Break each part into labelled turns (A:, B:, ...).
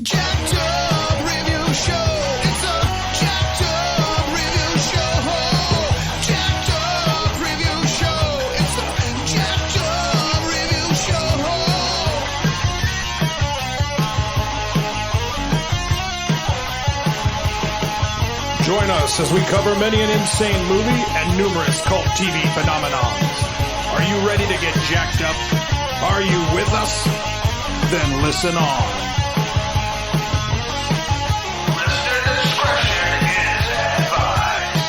A: jacked up review show. It's a jacked up review show. Jacked up review show. It's a jacked up review show.
B: Join us as we cover many an insane movie and numerous cult TV phenomenons. Are you ready to get jacked up? Are you with us? Then listen on.
A: Listener discretion is advised.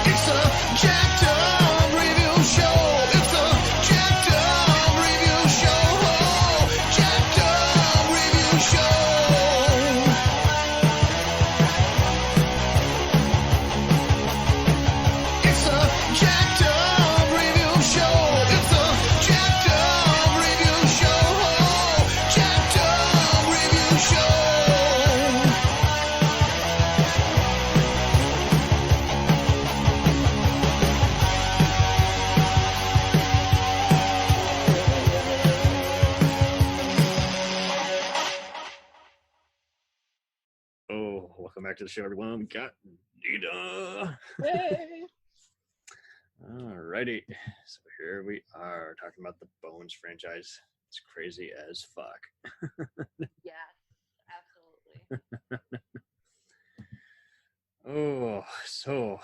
A: It's a jacked up review show. It's a jacked up review show. Jacked up review show. It's a jacked up review show. It's a jacked up review show. Jacked up review show.
C: Oh, welcome back to the show, everyone. We got Dina.
D: Yay.
C: Alrighty, so here we are talking about the Bones franchise. It's crazy as fuck.
D: Yes, absolutely.
C: Oh, so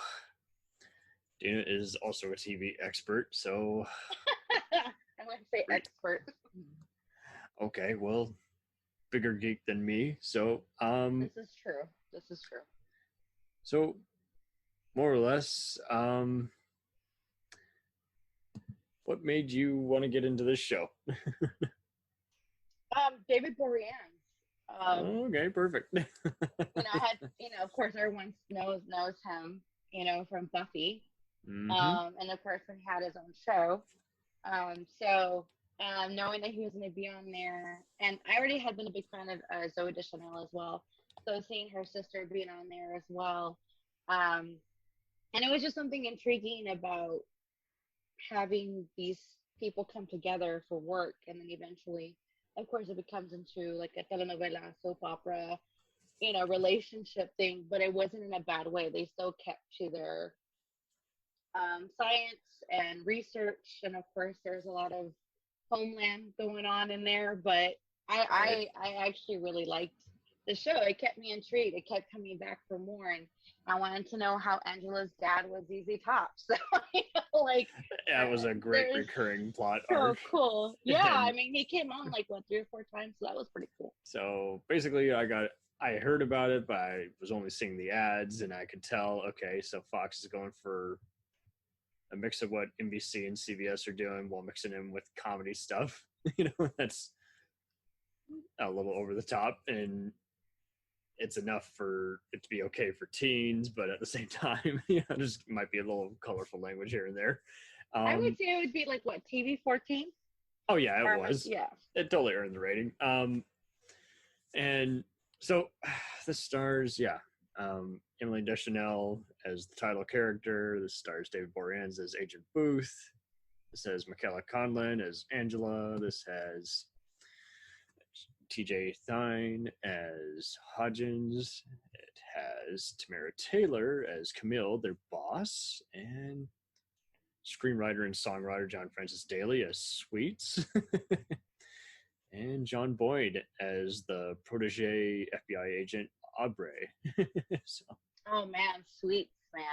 C: Dina is also a TV expert, so
D: I'm going to say expert.
C: okay, well, bigger geek than me. So,
D: This is true. This is true.
C: so more or less, what made you want to get into this show?
D: David Boreanaz.
C: Okay, perfect.
D: I had, of course, everyone knows him, from Buffy.
C: Mhm.
D: And of course, he had his own show. So knowing that he was going to be on there, and I already had been a big fan of Zoe Deschanel as well. So seeing her sister being on there as well, and it was just something intriguing about having these people come together for work, and then eventually, of course, it becomes into like a telenovela, soap opera, relationship thing, but it wasn't in a bad way. They still kept to their science and research, and of course, there's a lot of homeland going on in there, but I actually really liked the show. It kept me intrigued. It kept coming back for more, and I wanted to know how Angela's dad was ZZ Top. So,
C: Yeah, it was a great
D: there's
C: recurring plot
D: so
C: arc.
D: cool. Yeah,
C: And
D: he came on 3 or 4 times, so that was pretty cool.
C: so basically, I heard about it, but I was only seeing the ads, and I could tell, okay, so Fox is going for a mix of what NBC and CBS are doing while mixing in with comedy stuff. That's a little over the top, and it's enough for it to be okay for teens, but at the same time, there's might be a little colorful language here and there.
D: I would say it would be TV 14?
C: Oh yeah, it was.
D: Yeah.
C: It totally earned the rating. And so this stars, Emily Deschanel as the title character. This stars David Boreanaz as Agent Booth. This has Michaela Conlon as Angela. This has TJ Thine as Hodgins. It has Tamara Taylor as Camille, their boss, and screenwriter and songwriter John Francis Daly as Sweets, and John Boyd as the protege FBI agent Aubrey. So,
D: Oh man, Sweets, man.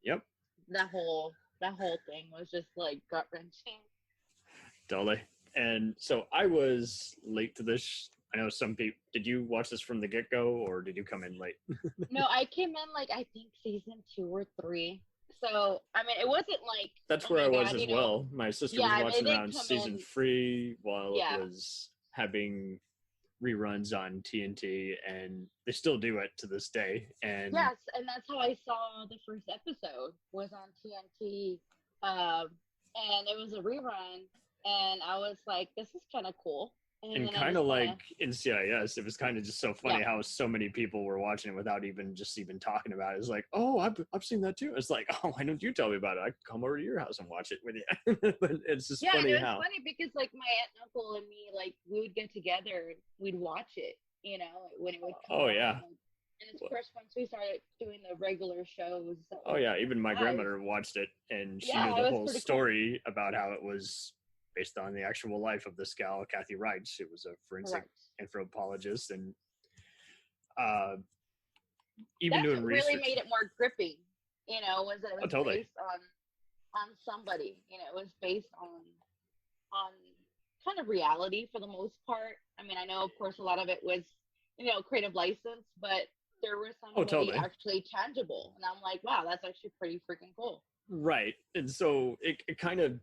C: yep,
D: That whole thing was just gut wrenching.
C: totally. And so I was late to this. I know some people. Did you watch this from the get-go, or did you come in late?
D: No, I came in I think season 2 or 3. So it wasn't
C: That's
D: oh
C: where I
D: my
C: was
D: God,
C: as well. My sister
D: Yeah,
C: was watching
D: they
C: it on
D: come
C: season
D: in-
C: 3 while
D: Yeah.
C: it was having reruns on TNT, and they still do it to this day. And
D: Yes, and that's how I saw the first episode was on TNT, and it was a rerun, and I was like, this is kind of cool.
C: And
D: then
C: kind of like NCIS, it was kind of just so funny how so many people were watching it without even talking about it. It's like, oh, I've seen that too. It's like, oh, why don't you tell me about it? I could come over to your house and watch it with you. But it's just funny
D: it was
C: how.
D: funny because like my aunt and uncle and me, like we would get together and we'd watch it, you know, when it would come
C: Oh
D: on.
C: yeah.
D: And of course, once we started doing the regular shows.
C: Oh yeah, even my grandmother watched it, and she knew the whole story about how it was based on the actual life of this gal, Kathy Wright. She was a forensic anthropologist, and even
D: that's
C: doing
D: what
C: research.
D: really made it more gripping, you know, was that it was
C: totally.
D: based on somebody, you know, it was based on kind of reality for the most part. I mean, I know, of course, a lot of it was, you know, creative license, but there was somebody actually tangible, and I'm like, wow, that's actually pretty freaking cool.
C: Right, and so it kind of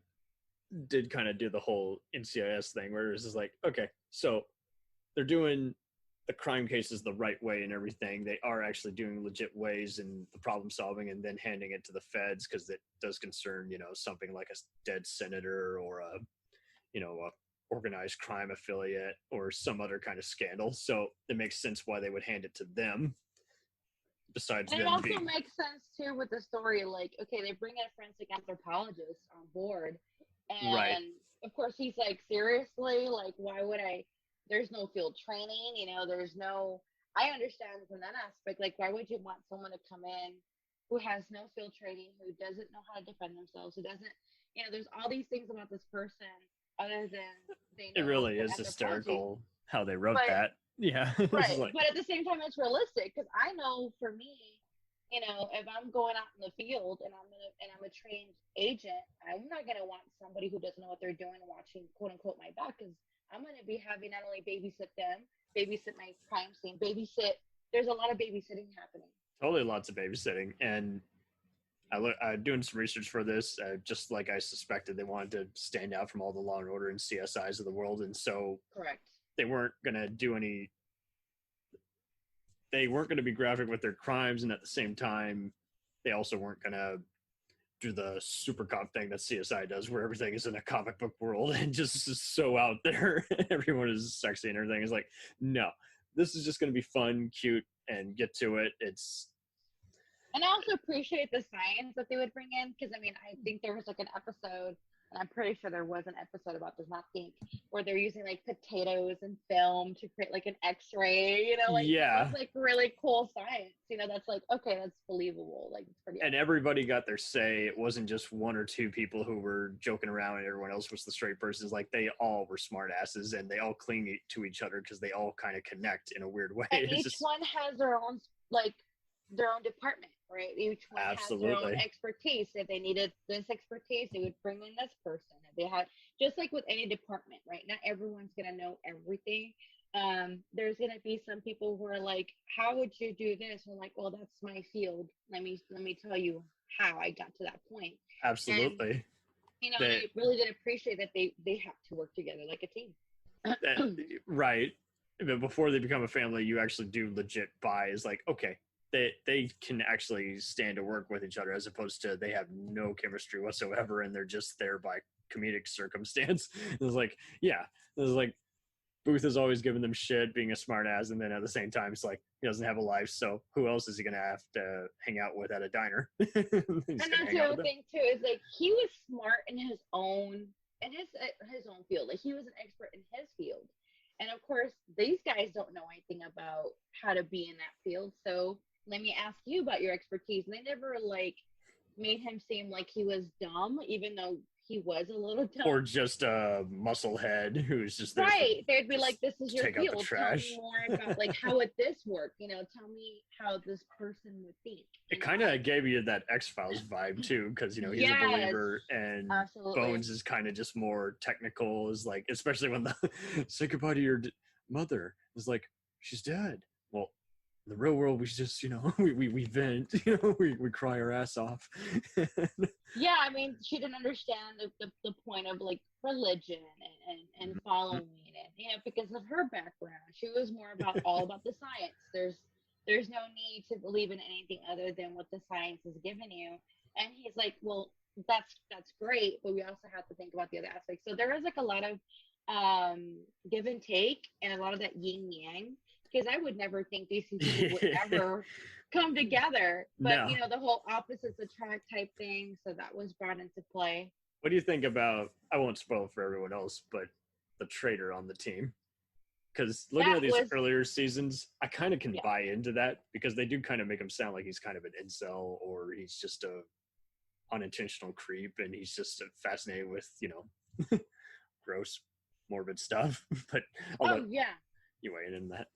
C: did do the whole NCIS thing, where it was just like, okay, so they're doing the crime cases the right way and everything. They are actually doing legit ways in the problem solving, and then handing it to the feds because it does concern, you know, something like a dead senator or a, you know, a organized crime affiliate or some other kind of scandal. So it makes sense why they would hand it to them. Besides,
D: and it also makes sense too with the story. Like, okay, they bring in a forensic anthropologist on board, and of course he's like, seriously, like, why would I? There's no field training, you know. There's no. I understand from that aspect. Like, why would you want someone to come in who has no field training, who doesn't know how to defend themselves, who doesn't, you know? There's all these things about this person other than they know.
C: It really is hysterical how they wrote that. Yeah.
D: Right. Like, but at the same time, it's realistic because I know for me, you know, if I'm going out in the field and I'm a trained agent, I'm not gonna want somebody who doesn't know what they're doing watching quote unquote my back, because I'm gonna be having not only babysit them, babysit my crime scene, there's a lot of babysitting happening.
C: Totally, lots of babysitting. And I'm doing some research for this, just like I suspected, they wanted to stand out from all the Law and Order and CSIs of the world, and so they weren't going to do they weren't going to be graphic with their crimes, and at the same time, they also weren't going to do the super cop thing that CSI does, where everything is in a comic book world and just is so out there. Everyone is sexy and everything. Is like, no, this is just going to be fun, cute, and get to it.
D: And I also appreciate the science that they would bring in, because, I mean, I think there was like an episode, and I'm pretty sure there was an episode about this, not think, where they're using like potatoes and film to create like an X-ray, you know, like that's like really cool science, you know, that's like, okay, that's believable, like it's pretty.
C: And everybody got their say. It wasn't just one or two people who were joking around and everyone else was the straight persons. Like, they all were smart asses, and they all cling to each other because they all kind of connect in a weird way.
D: And each one has their own, like, their own department, right? Each one has their own expertise. If they needed this expertise, they would bring in this person. If they had, just like with any department, right? Not everyone's gonna know everything. There's gonna be some people who are like, "How would you do this?" And like, "Well, that's my field. Let me tell you how I got to that point."
C: Absolutely.
D: And, you know, I really did appreciate that they have to work together like a team.
C: Right. But before they become a family, you actually do legit buy is like, okay, they can actually stand to work with each other, as opposed to they have no chemistry whatsoever and they're just there by comedic circumstance. It was like, yeah, it was like Booth is always giving them shit, being a smart ass, and then at the same time, it's like he doesn't have a life, so who else is he gonna have to hang out with at a diner? And
D: that's the other thing too, is like he was smart in his own field. Like, he was an expert in his field. And of course, these guys don't know anything about how to be in that field. So let me ask you about your expertise. And they never like made him seem like he was dumb, even though he was a little dumb.
C: Or just a musclehead who's just there.
D: Right. They'd be like, this is your field. Tell me more about like how would this work? You know, tell me how this person would think.
C: It kind of gave you that X-Files vibe too, because, you know, he's a believer, and Bones is kind of just more technical. Is like, especially when the say goodbye to your mother, is like, she's dead. Well, in the real world, we just, you know, we vent, you know, we cry our ass off.
D: Yeah, I mean, she didn't understand the point of like religion and following it, you know, because of her background. She was more about all about the science. There's no need to believe in anything other than what the science is giving you. And he's like, well, that's great, but we also have to think about the other aspects. So there is like a lot of give and take and a lot of that yin yang, because I would never think these two people would ever come together. But
C: No.
D: you know, the whole opposites attract type thing, so that was brought into play.
C: What do you think about, I won't spoil it for everyone else, but the traitor on the team? Because looking
D: That
C: at these
D: was-
C: earlier seasons, I kind of can
D: Yeah.
C: buy into that, because they do kind of make him sound like he's kind of an incel, or he's just a unintentional creep, and he's just fascinated with, you know, gross, morbid stuff. But I'll
D: Oh
C: let
D: yeah.
C: you weigh in on that.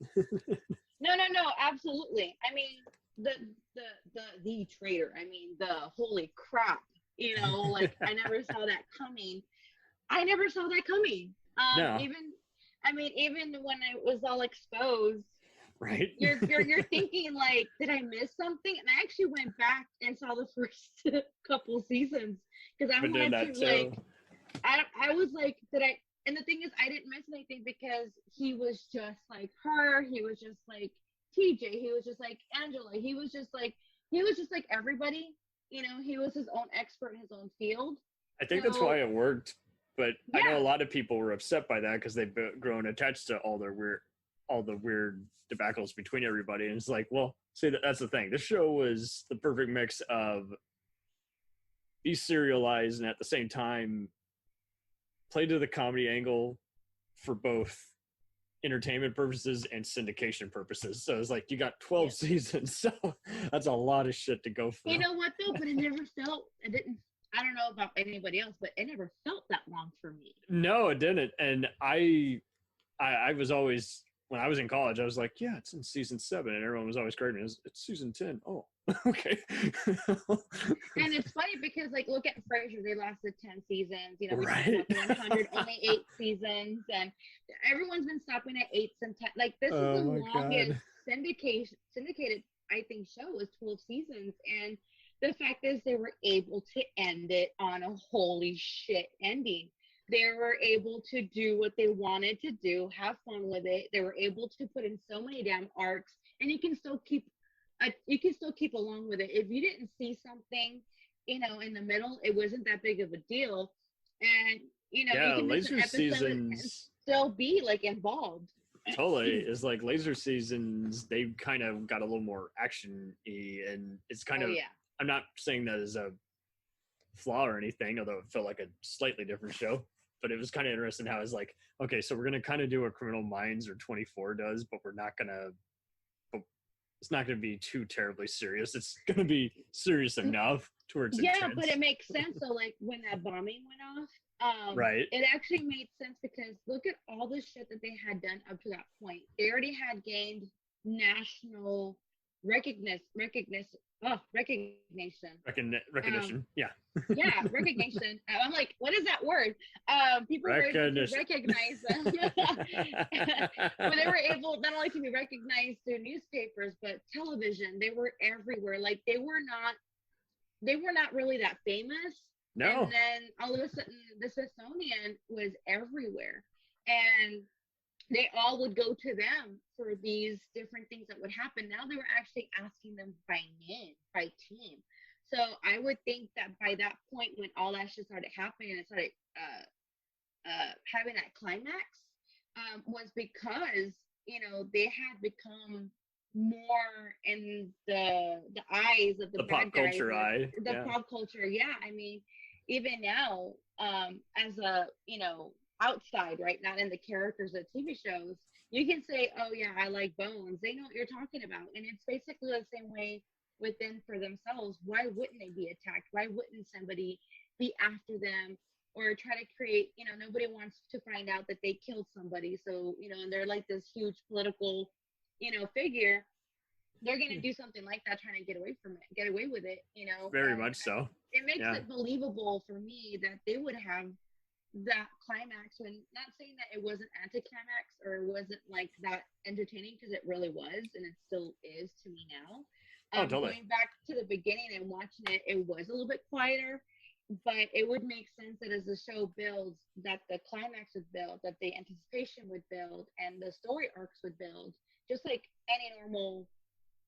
D: No, absolutely. I mean, the traitor. I mean, the holy crap. You know, like I never saw that coming.
C: No.
D: Even when it was all exposed,
C: Right?
D: you're thinking like, did I miss something? And I actually went back and saw the first couple seasons because I
C: Been doing
D: wanted
C: that
D: to
C: too.
D: like. I was like, did I? And the thing is, I didn't miss anything because he was just like her. He was just like TJ. He was just like Angela. He was just like everybody. You know, he was his own expert in his own field.
C: I think that's
D: So-
C: why it worked. But I know
D: Yeah.
C: a lot of people were upset by that because they've grown attached to all the weird debacles between everybody. And it's like, well, see, that's the thing. This show was the perfect mix of be serialized and at the same time play to the comedy angle for both entertainment purposes and syndication purposes. So it's like you got 12 seasons. So that's a lot of shit to go through.
D: You know what though? But it never felt. It didn't. I don't know about anybody else, but it never felt that long for me.
C: No, it didn't. And I was always, when I was in college, I was like, yeah, it's in season 7. And everyone was always correcting me. It's season 10. Oh, okay.
D: And it's funny because, like, look at Frasier. They lasted 10 seasons. You know, we
C: Right.
D: talked about 100, only 8 seasons. And everyone's been stopping at 8s and 10. Like, this is
C: Oh
D: the
C: my
D: longest syndicated, I think, show was 12 seasons. And the fact is they were able to end it on a holy shit ending. They were able to do what they wanted to do, have fun with it. They were able to put in so many damn arcs, and you can still keep along with it. If you didn't see something, you know, in the middle, it wasn't that big of a deal. And you know,
C: Yeah,
D: you can miss an
C: laser
D: episode and
C: seasons
D: still be like involved.
C: totally is like laser seasons. They kind of got a little more action-y, and it's kind
D: Oh
C: of,
D: yeah.
C: I'm not saying that as a flaw or anything, although it felt like a slightly different show. But it was kind of interesting how it's like, okay, so we're going to kind of do what Criminal Minds or 24 does, but we're not going to, it's not going to be too terribly serious. It's going to be serious enough towards
D: Yeah,
C: intense.
D: but it makes sense. So like when that bombing went off,
C: Right.
D: it actually made sense because look at all the shit that they had done up to that point. They already had gained national recognition.
C: Recognition. Yeah.
D: Yeah, recognition. I'm like, what is that word? People were able to
C: Recognition.
D: recognize them. When they were able not only to be recognized through newspapers but television. They were everywhere. Like they were not really that famous.
C: No.
D: And then all of a sudden the Smithsonian was everywhere. And they all would go to them for these different things that would happen. Now they were actually asking them by name, by team. So I would think that by that point, when all that shit started happening and it started having that climax, was because, you know, they had become more in the eyes of the
C: The
D: bad
C: pop culture
D: guys,
C: eye.
D: the
C: Yeah.
D: pop culture. Yeah, I mean, even now, as a, you know, outside, right, not in the characters of TV shows, you can say, oh yeah, I like Bones. They know what you're talking about. And it's basically the same way within for themselves. Why wouldn't they be attacked? Why wouldn't somebody be after them or try to create, you know, nobody wants to find out that they killed somebody. So, you know, and they're like this huge political, you know, figure. They're going to do something like that, trying to get away from it, get away with it, you know.
C: Very much so.
D: It makes
C: Yeah.
D: it believable for me that they would have that climax, when not saying that it wasn't anticlimax or it wasn't like that entertaining, because it really was and it still is to me now.
C: Oh, totally.
D: Going back to the beginning and watching it, it was a little bit quieter, but it would make sense that as the show builds, that the climax would build, that the anticipation would build, and the story arcs would build, just like any normal,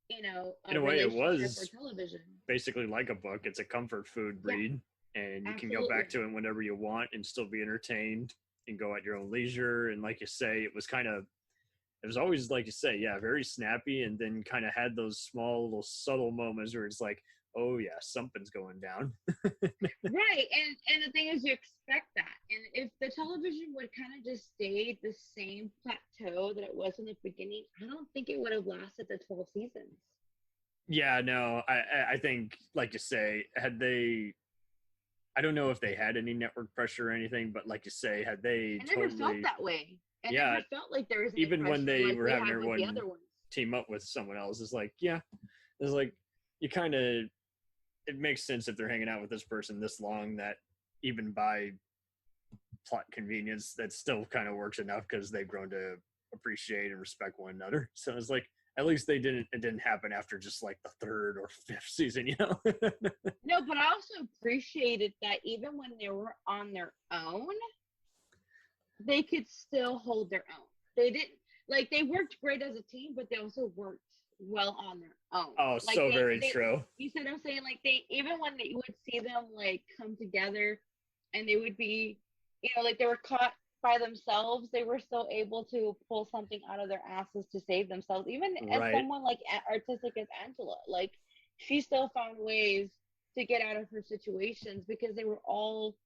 D: you know,
C: In a way, it
D: relationship
C: was
D: or television.
C: basically like a book. It's a comfort food read, and you can go back to it whenever you want and still be entertained. and go at your own leisure. And like you say, it was always, like you say, yeah, very snappy, and then kind of had those small little subtle moments where it's like, oh yeah, something's going down.
D: Right, and the thing is, you expect that, and if the television would kind of just stay the same plateau that it was in the beginning, I don't think it would have lasted the 12 seasons.
C: Yeah, no, I think, like you say, I don't know if they had any network pressure or anything, but like you say, had they
D: I never felt
C: totally
D: that way. I
C: Yeah,
D: never felt like there was any
C: even when
D: pressure
C: they
D: like
C: were
D: we
C: having
D: had with the
C: everyone
D: other ones.
C: team up with someone else, it's like, yeah, it's like you kind of, it makes sense if they're hanging out with this person this long that even by plot convenience, that still kind of works enough because they've grown to appreciate and respect one another. So it's like, at least it didn't happen after just like the third or fifth season, you know?
D: No, but I also appreciated that even when they were on their own, they could still hold their own. They didn't, like, they worked great as a team, but they also worked well on their own.
C: Oh,
D: Like,
C: so very true.
D: You see what I'm saying? Like, they, even when you would see them like come together and they would be, like they were caught by themselves, they were still able to pull something out of their asses to save themselves. Even as
C: Right.
D: someone like artistic as Angela, like, she still found ways to get out of her situations because they were all,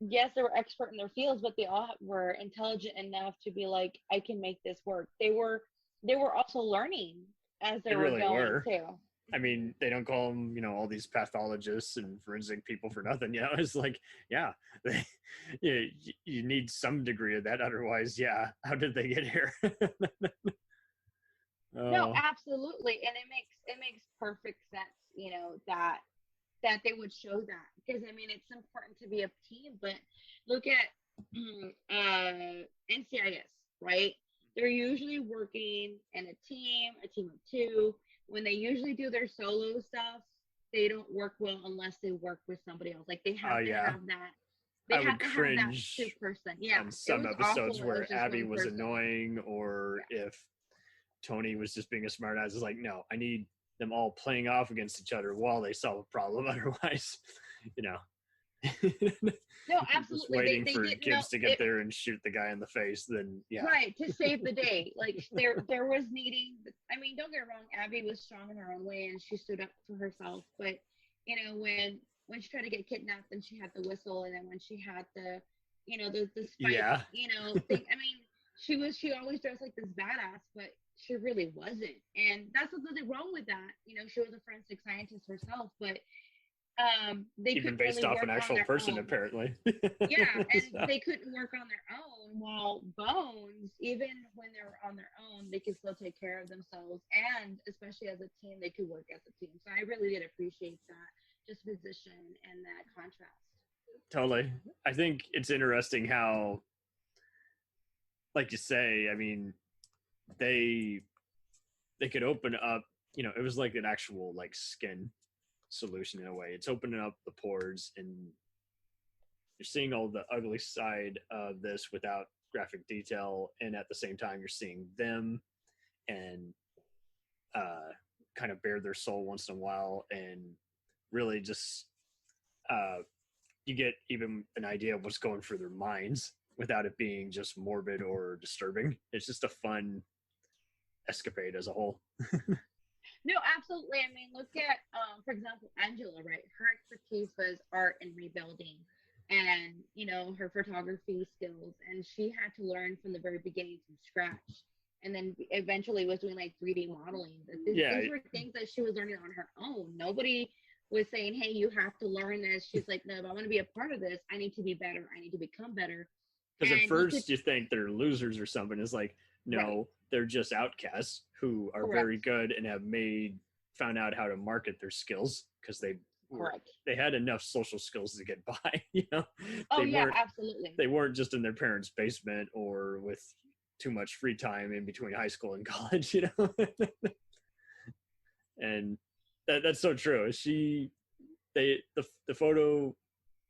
D: yes, they were expert in their fields, but they all were intelligent enough to be like, I can make this work. They were also learning as they were
C: really
D: going
C: were.
D: too.
C: I mean, they don't call them, all these pathologists and forensic people for nothing. It's like, yeah, you need some degree of that. Otherwise, yeah, how did they get here?
D: No, absolutely, and it makes perfect sense, that they would show that, because I mean, it's important to be a team. But look at NCIS, right? They're usually working in a team of two. When they usually do their solo stuff, they don't work well unless they work with somebody else. Like, they have to
C: yeah.
D: have that. They
C: I
D: have
C: would
D: to have that
C: cringe
D: two person. Yeah,
C: on some
D: it was
C: episodes
D: awful. It
C: where
D: just
C: Abby
D: one
C: was
D: person.
C: annoying, or if Tony was just being a smartass. It's like, no, I need them all playing off against each other while they solve a problem. Otherwise,
D: No,
C: just
D: absolutely.
C: waiting
D: They
C: for
D: didn't
C: Gibbs
D: know
C: to get there and shoot the guy in the face. Then yeah,
D: right, to save the day. Like, there was needing. I mean, don't get me wrong. Abby was strong in her own way, and she stood up for herself. But when she tried to get kidnapped, and she had the whistle, and then when she had the spike,
C: Yeah.
D: thing. I mean, she always dressed like this badass, but she really wasn't. And that's nothing wrong with that. She was a forensic scientist herself, but they
C: even
D: couldn't
C: based
D: really
C: off
D: work
C: an
D: on
C: actual
D: their
C: person,
D: own.
C: apparently.
D: Yeah, and
C: So,
D: they couldn't work on their own, while Bones, even when they were on their own, they could still take care of themselves, and especially as a team, they could work as a team. So I really did appreciate that juxtaposition and that contrast.
C: totally. I think it's interesting how, like you say, I mean, they could open up. It was like an actual like skin solution in a way. It's opening up the pores, and you're seeing all the ugly side of this without graphic detail, and at the same time you're seeing them and kind of bare their soul once in a while, and really just you get even an idea of what's going through their minds without it being just morbid or disturbing. It's just a fun escapade as a whole.
D: No, absolutely. I mean, look at, for example, Angela, right? Her expertise was art and rebuilding, and her photography skills, and she had to learn from the very beginning from scratch, and then eventually was doing like 3D modeling. These were things that she was learning on her own. Nobody was saying, hey, you have to learn this. She's like, no, if I want to be a part of this, I need to be better. I need to become better.
C: Because at first you think they're losers or something. It's like, no,
D: Right.
C: They're just outcasts who are
D: Correct.
C: very good and have found out how to market their skills, because
D: Correct.
C: they had enough social skills to get by.
D: Oh,
C: They
D: yeah,
C: weren't-
D: absolutely.
C: They weren't just in their parents' basement or with too much free time in between high school and college, And that's so true. The photo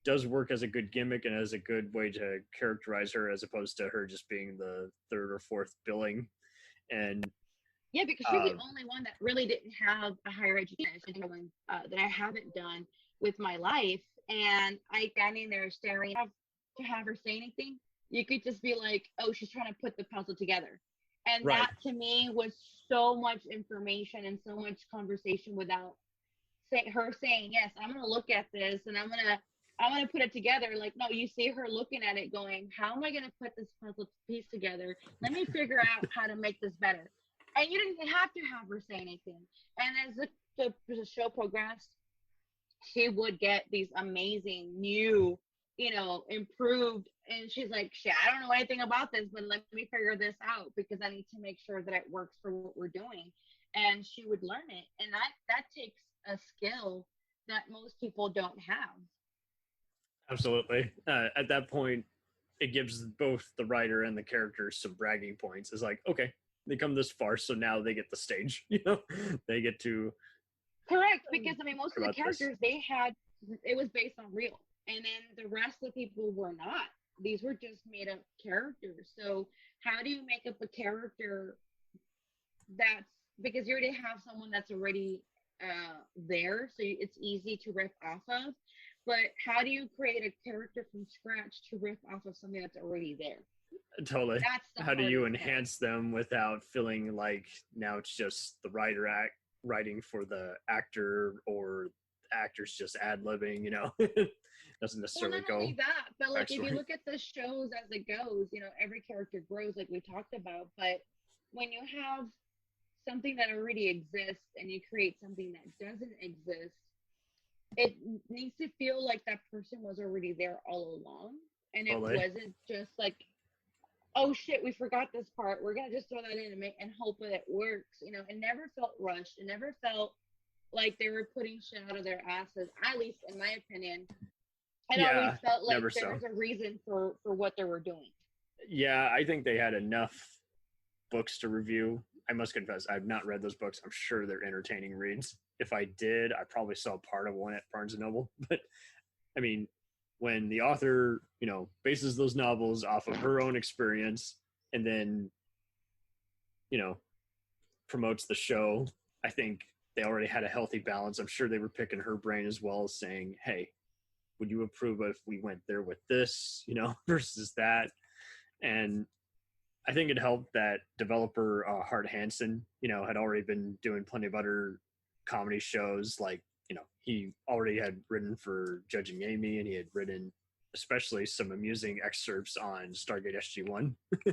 C: does work as a good gimmick and as a good way to characterize her, as opposed to her just being the third or fourth billing. And
D: Yeah, because she's the only one that really didn't have a higher education that I haven't done with my life. And I standing there staring to have her say anything. You could just be like, oh, she's trying to put the puzzle together. And
C: Right.
D: that to me was so much information and so much conversation without her saying, yes, I'm going to look at this and I'm going to put it together. Like, no, you see her looking at it going, how am I going to put this puzzle piece together? Let me figure out how to make this better. And you didn't have to have her say anything. And as the show progressed, she would get these amazing new, improved. And she's like, shit, I don't know anything about this, but let me figure this out because I need to make sure that it works for what we're doing. And she would learn it. And that takes a skill that most people don't have.
C: Absolutely. At that point, it gives both the writer and the characters some bragging points. It's like, okay, they come this far, so now they get the stage. They get to.
D: Correct, because I mean, most of the
C: About this.
D: characters it was based on real, and then the rest of the people were not. These were just made up characters. So how do you make up a character that's because you already have someone that's already there, so it's easy to riff off of. But how do you create a character from scratch to riff off of something that's already there?
C: Totally.
D: That's the
C: How do you
D: hardest part.
C: enhance them without feeling like now it's just the writer writing for the actor or the actor's just ad-libbing, doesn't necessarily
D: Well, not only that, but like if you
C: backstory.
D: look at the shows as it goes, every character grows like we talked about. But when you have something that already exists and you create something that doesn't exist, it needs to feel like that person was already there all along. And it
C: Totally.
D: wasn't just like, oh shit, we forgot this part. We're gonna just throw that in and hope that it works. It never felt rushed. It never felt like they were putting shit out of their asses. At least in my opinion, it always felt like
C: never
D: there
C: so.
D: was a reason for what they were doing.
C: Yeah, I think they had enough books to review. I must confess, I've not read those books. I'm sure they're entertaining reads. If I did, I probably saw part of one at Barnes & Noble. But, I mean, when the author, bases those novels off of her own experience and then, promotes the show, I think they already had a healthy balance. I'm sure they were picking her brain as well, saying, hey, would you approve if we went there with this, versus that? And I think it helped that developer Hart Hansen, had already been doing plenty of other comedy shows. Like, he already had written for Judging Amy, and he had written especially some amusing excerpts on Stargate SG-1.
D: I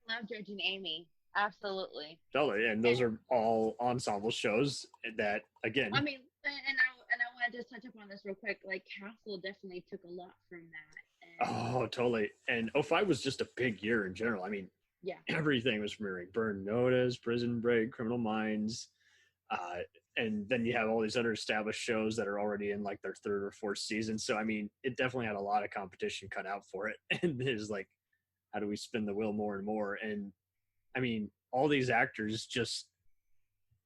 D: love Judging Amy. Absolutely.
C: Totally, and those are all ensemble shows that, again.
D: I mean, and I want to just touch up on this real quick. Like, Castle definitely took a lot from that.
C: Oh, totally. And 05 was just a big year in general. I mean,
D: Yeah.
C: everything was premiering. Burn Notice, Prison Break, Criminal Minds. And then you have all these other established shows that are already in like their third or fourth season. So, I mean, it definitely had a lot of competition cut out for it. And it's like, how do we spin the wheel more and more? And I mean, all these actors just,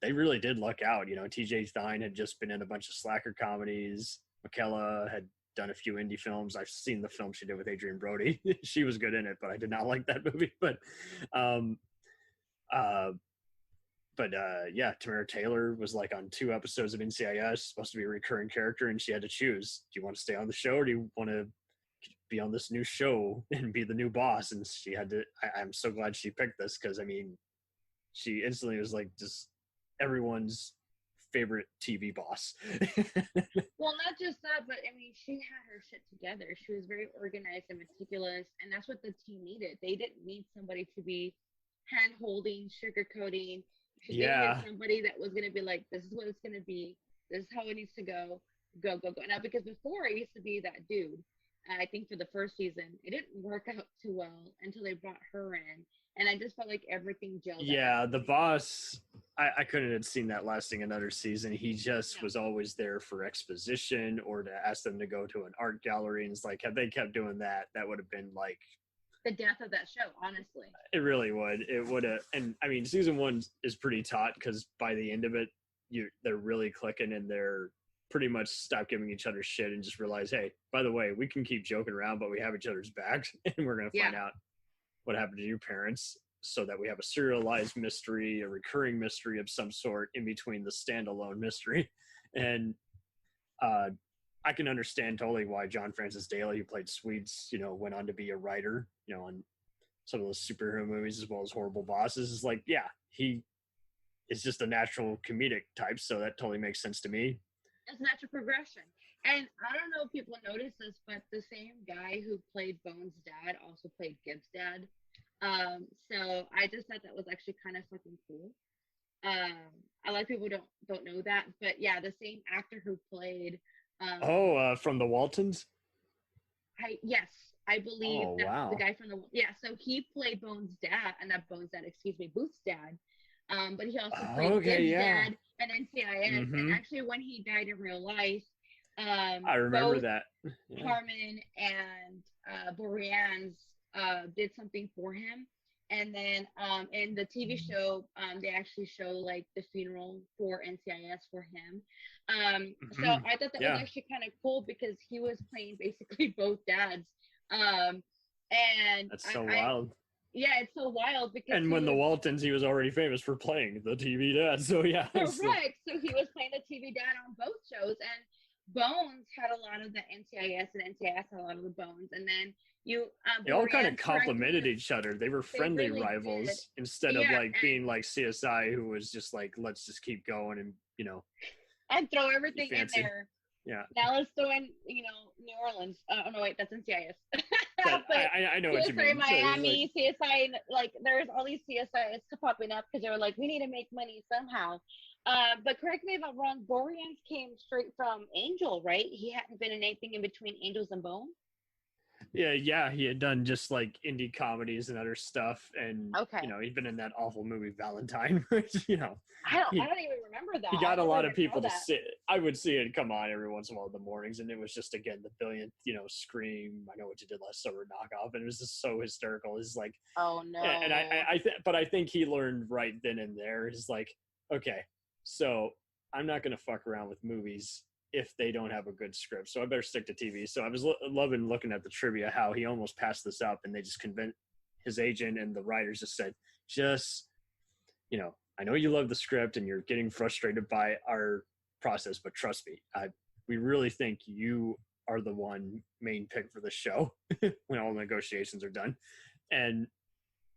C: they really did luck out. TJ Thine had just been in a bunch of slacker comedies. Michaela had done a few indie films. I've seen the film she did with Adrian Brody. She was good in it, but I did not like that movie. But yeah, Tamara Taylor was like on 2 episodes of NCIS, supposed to be a recurring character, and she had to choose: do you want to stay on the show, or do you want to be on this new show and be the new boss? And she had to. I'm so glad she picked this, because I mean, she instantly was like just everyone's favorite TV boss.
D: Well, not just that, but I mean, she had her shit together. She was very organized and meticulous, and that's what the team needed. They didn't need somebody to be hand-holding, sugarcoating. They needed somebody that was going to be like, this is what it's going to be. This is how it needs to go. Go, go, go. Now, because before I used to be that dude, I think for the first season, it didn't work out too well until they brought her in. And I just felt like everything gelled.
C: Yeah, the boss, I couldn't have seen that lasting another season. He just was always there for exposition or to ask them to go to an art gallery. And it's like, had they kept doing that, that would have been like
D: the death of that show, honestly.
C: It really would. It would have. And I mean, season 1 is pretty taut, because by the end of it, they're really clicking, and they're pretty much stop giving each other shit and just realize, hey, by the way, we can keep joking around, but we have each other's backs, and we're going to find out what happened to your parents, so that we have a serialized mystery, a recurring mystery of some sort in between the standalone mystery. And I can understand totally why John Francis Daley, who played Sweets, went on to be a writer, on some of those superhero movies as well as Horrible Bosses. Is like, yeah, he is just a natural comedic type, so that totally makes sense to me.
D: It's natural progression. And I don't know if people notice this, but the same guy who played Bones' dad also played Gibbs' dad. So I just thought that was actually kind of fucking cool. A lot of people don't know that, but yeah, the same actor who played.
C: From the Waltons.
D: I believe
C: Oh,
D: that's
C: wow.
D: the guy from the So he played Bones' dad, and not Bones' dad, excuse me, Booth's dad. But he also played Gibbs' dad and NCIS. And actually, when he died in real life,
C: I remember
D: both
C: that. Yeah.
D: Harmon and Boreans did something for him. And then in the TV show, they actually show like the funeral for NCIS for him. So I thought that was actually kind of cool because he was playing basically both dads. And
C: That's so wild.
D: Yeah, it's so wild because.
C: And when the Waltons, he was already famous for playing the TV dad. So yeah.
D: Correct. So he was playing the TV dad on both shows, and Bones had a lot of the NCIS, and NCIS had a lot of the Bones, and then
C: they all kind of complemented each other. They were friendly rivals
D: did.
C: Instead of like being like CSI, who was just like, let's just keep going and
D: and throw everything in there.
C: Yeah.
D: Now let's throw in New Orleans. Oh no, wait, that's NCIS.
C: But I know what you mean.
D: Miami, so like, CSI, like there's all these CSIs popping up because they were like, we need to make money somehow. But correct me if I'm wrong, Boreans came straight from Angel, right? He hadn't been in anything in between Angels and Bone.
C: Yeah, he had done just like indie comedies and other stuff, and
D: okay.
C: He'd been in that awful movie Valentine, which
D: I don't even remember that.
C: He got a lot of people to sit. I would see it come on every once in a while in the mornings, and it was just again the billionth, Scream, I Know What You Did Last Summer knockoff, and it was just so hysterical. It's like,
D: oh no.
C: And I think he learned right then and there. Is like, okay, so I'm not gonna fuck around with movies if they don't have a good script, so I better stick to TV. So I was loving looking at the trivia, how he almost passed this up, and they just convinced his agent and the writers just said, I know you love the script and you're getting frustrated by our process, but trust me, we really think you are the one main pick for the show when all negotiations are done. And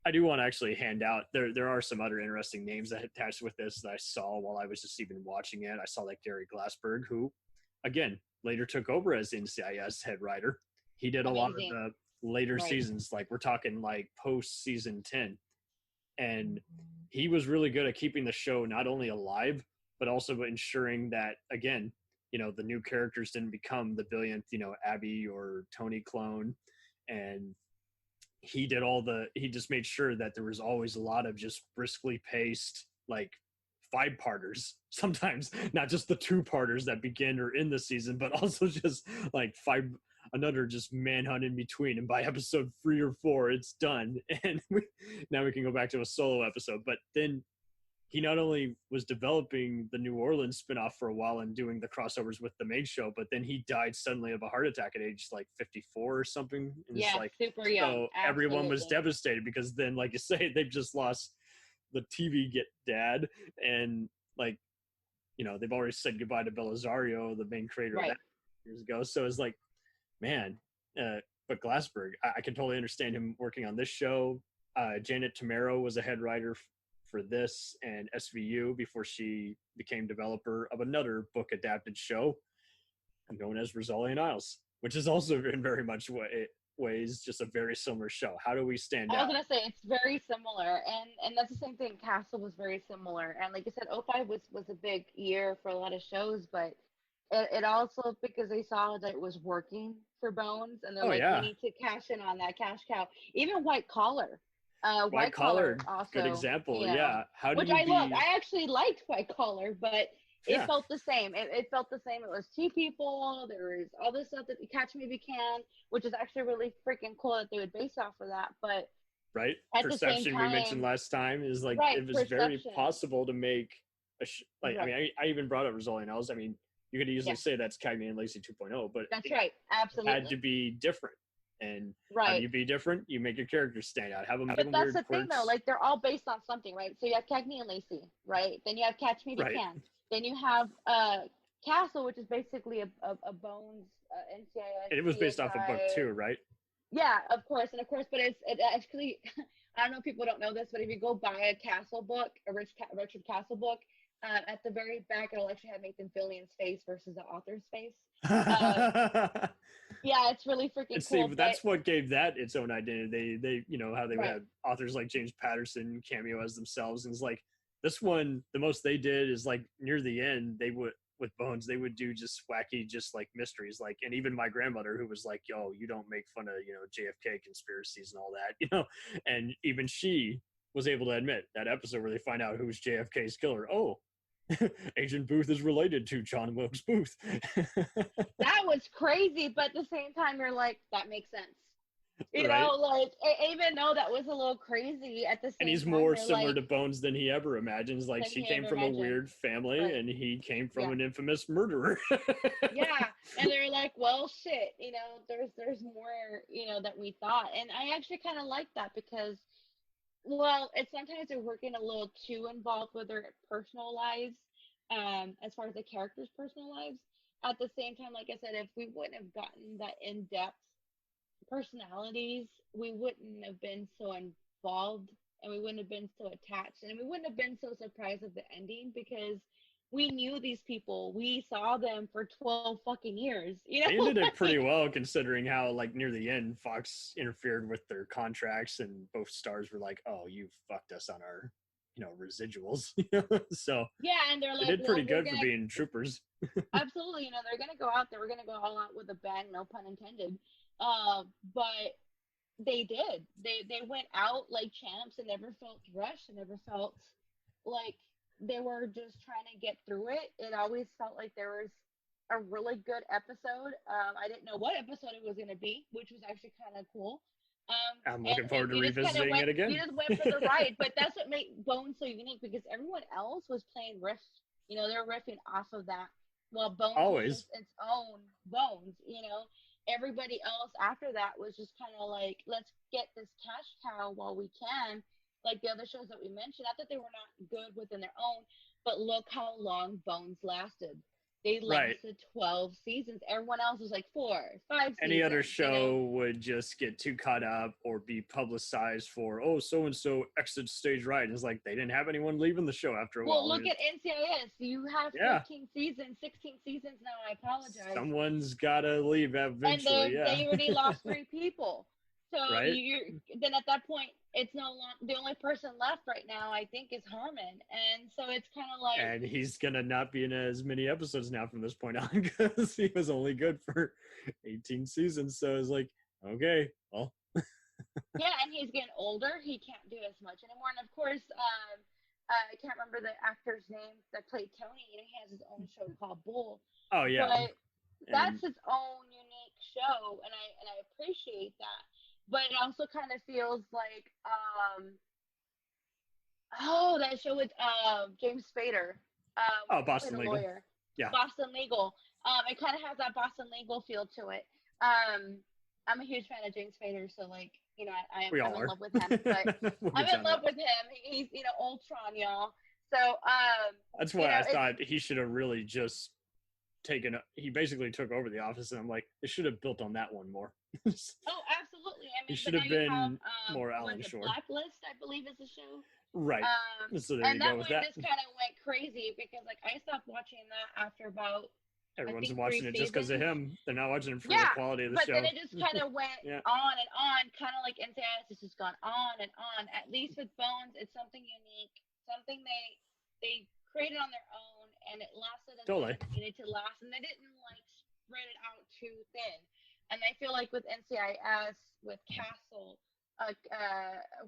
C: I do want to actually hand out, there are some other interesting names that attached with this that I saw while I was just even watching it. I saw like Gary Glassberg, who, again, later took over as NCIS head writer. He did a lot of the later seasons, like we're talking like post season 10. And he was really good at keeping the show not only alive, but also ensuring that, again, the new characters didn't become the billionth, Abby or Tony clone. And he just made sure that there was always a lot of just briskly paced, like 5-parters, sometimes not just the 2-parters that begin or in the season, but also just like another just manhunt in between. And by episode 3 or 4, it's done. And now we can go back to a solo episode. But then he not only was developing the New Orleans spinoff for a while and doing the crossovers with the main show, but then he died suddenly of a heart attack at age like 54 or something. And
D: yeah,
C: like,
D: super young.
C: So everyone was devastated because then, like you say, they've just lost the TV dad, and like, they've already said goodbye to Belisario, the main creator of that years ago. So it's like, man, but Glassberg, I can totally understand him working on this show. Janet Tamaro was a head writer for this and SVU before she became developer of another book adapted show known as Rosalie and Isles, which is also in very much ways just a very similar show. How do we stand out?
D: I was gonna say it's very similar, and that's the same thing. Castle was very similar, and like you said, '05 was a big year for a lot of shows, but it also, because they saw that it was working for Bones, and they're we need to cash in on that cash cow. Even White Collar. White Collar also,
C: good example. How do
D: which I loved. I actually liked White Collar, but it felt the same. It felt the same. It was 2 people. There was all this stuff that Catch Me If You Can, which is actually really freaking cool that they would base off of that. But
C: perception we mentioned last time is like it was very possible to make I mean, I even brought up Rosalie and Isles. I mean, you could easily say that's Cagney and Lacey 2.0, but
D: that's right, absolutely,
C: it had to be different. And how do you be different? You make your characters stand out. Have them.
D: But that's the thing, though. Like, they're all based on something, right? So you have Cagney and Lacey, right? Then you have Catch Me If You Can. Then you have Castle, which is basically a Bones NCIS.
C: And it was based off a book
D: CSI.
C: too, right?
D: Yeah, of course, but it actually, I don't know if people don't know this, but if you go buy a Castle book, a Richard Castle book, at the very back it'll actually have Nathan Fillion's face versus the author's face. Yeah, it's really freaking
C: And
D: cool.
C: see, that's what gave that its own identity. They how they would have authors like James Patterson cameo as themselves, and it's like this one, the most they did is like near the end, they would with Bones, they would do just wacky, just like mysteries, like, and even my grandmother who was like, "Yo, you don't make fun of JFK conspiracies and all that," and even she was able to admit that episode where they find out who's JFK's killer. Oh, Agent Booth is related to John Wilkes Booth.
D: That was crazy, but at the same time, you're like, that makes sense. Like, even though that was a little crazy, at the same time,
C: and he's more similar to Bones than he ever imagines. Like, she came from a weird family,
D: right.
C: and he came from an infamous murderer.
D: Yeah, and they're like, well, shit, there's more, that we thought, and I actually kind of like that because, well, it's sometimes they're working a little too involved with their personal lives, as far as the characters' personal lives. At the same time, like I said, if we wouldn't have gotten that in-depth personalities, we wouldn't have been so involved, and we wouldn't have been so attached, and we wouldn't have been so surprised at the ending because we knew these people. We saw them for 12 fucking years.
C: They ended it pretty well considering how, like, near the end, Fox interfered with their contracts, and both stars were like, "Oh, you fucked us on our, residuals." So
D: yeah, and they're like,
C: they did pretty good for being troopers.
D: Absolutely, they're gonna go out there. We're gonna go all out with a bang, no pun intended. But they did. They went out like champs and never felt rushed and never felt like they were just trying to get through it. It always felt like there was a really good episode. I didn't know what episode it was going to be, which was actually kind of cool.
C: I'm looking forward to revisiting it again.
D: You just went for the ride, but that's what made Bones so unique because everyone else was playing riff. They're riffing off of that. Well, Bones was its own Bones. Everybody else after that was just kind of like, let's get this cash cow while we can. Like the other shows that we mentioned, not that they were not good within their own, but look how long Bones lasted. They lasted 12 seasons. Everyone else was like 4, 5 seasons.
C: Any other show would just get too caught up or be publicized for, oh, so-and-so exit stage right. And it's like they didn't have anyone leaving the show after a while.
D: Well, look at NCIS. You have 15 seasons, 16 seasons now. I apologize.
C: Someone's got to leave eventually.
D: And they already lost 3 people. So then at that point, it's no longer the only person left right now. I think is Harmon, and so it's kind of like.
C: And he's gonna not be in as many episodes now from this point on because he was only good for 18 seasons. So it's like, okay, well.
D: Yeah, and he's getting older. He can't do as much anymore. And of course, I can't remember the actor's name that played Tony. He has his own show called Bull.
C: Oh yeah,
D: but that's his own unique show, and I appreciate that. But it also kind of feels like, that show with James Spader.
C: Boston Legal.
D: Lawyer.
C: Yeah.
D: Boston Legal. It kind of has that Boston Legal feel to it. I'm a huge fan of James Spader, so like, I'm in love with him. But I'm in love with him. He's, Ultron, y'all. So
C: that's why I thought he should have really just he basically took over the office, and I'm like, they should have built on that one more.
D: Oh, absolutely. I mean,
C: he should have been more Alan Shore.
D: Blacklist, I believe, is the show.
C: Right. So there you go with that.
D: And that one just kind of went crazy because, like, I stopped watching that after about.
C: Everyone's watching it just because of him. They're not watching it for the quality of the show.
D: But then it just kind of went on and on, kind of like NCIS has just gone on and on. At least with Bones, it's something unique, something they created on their own, and it lasted as long as it needed to last, and they didn't like spread it out too thin. And I feel like with NCIS, with Castle,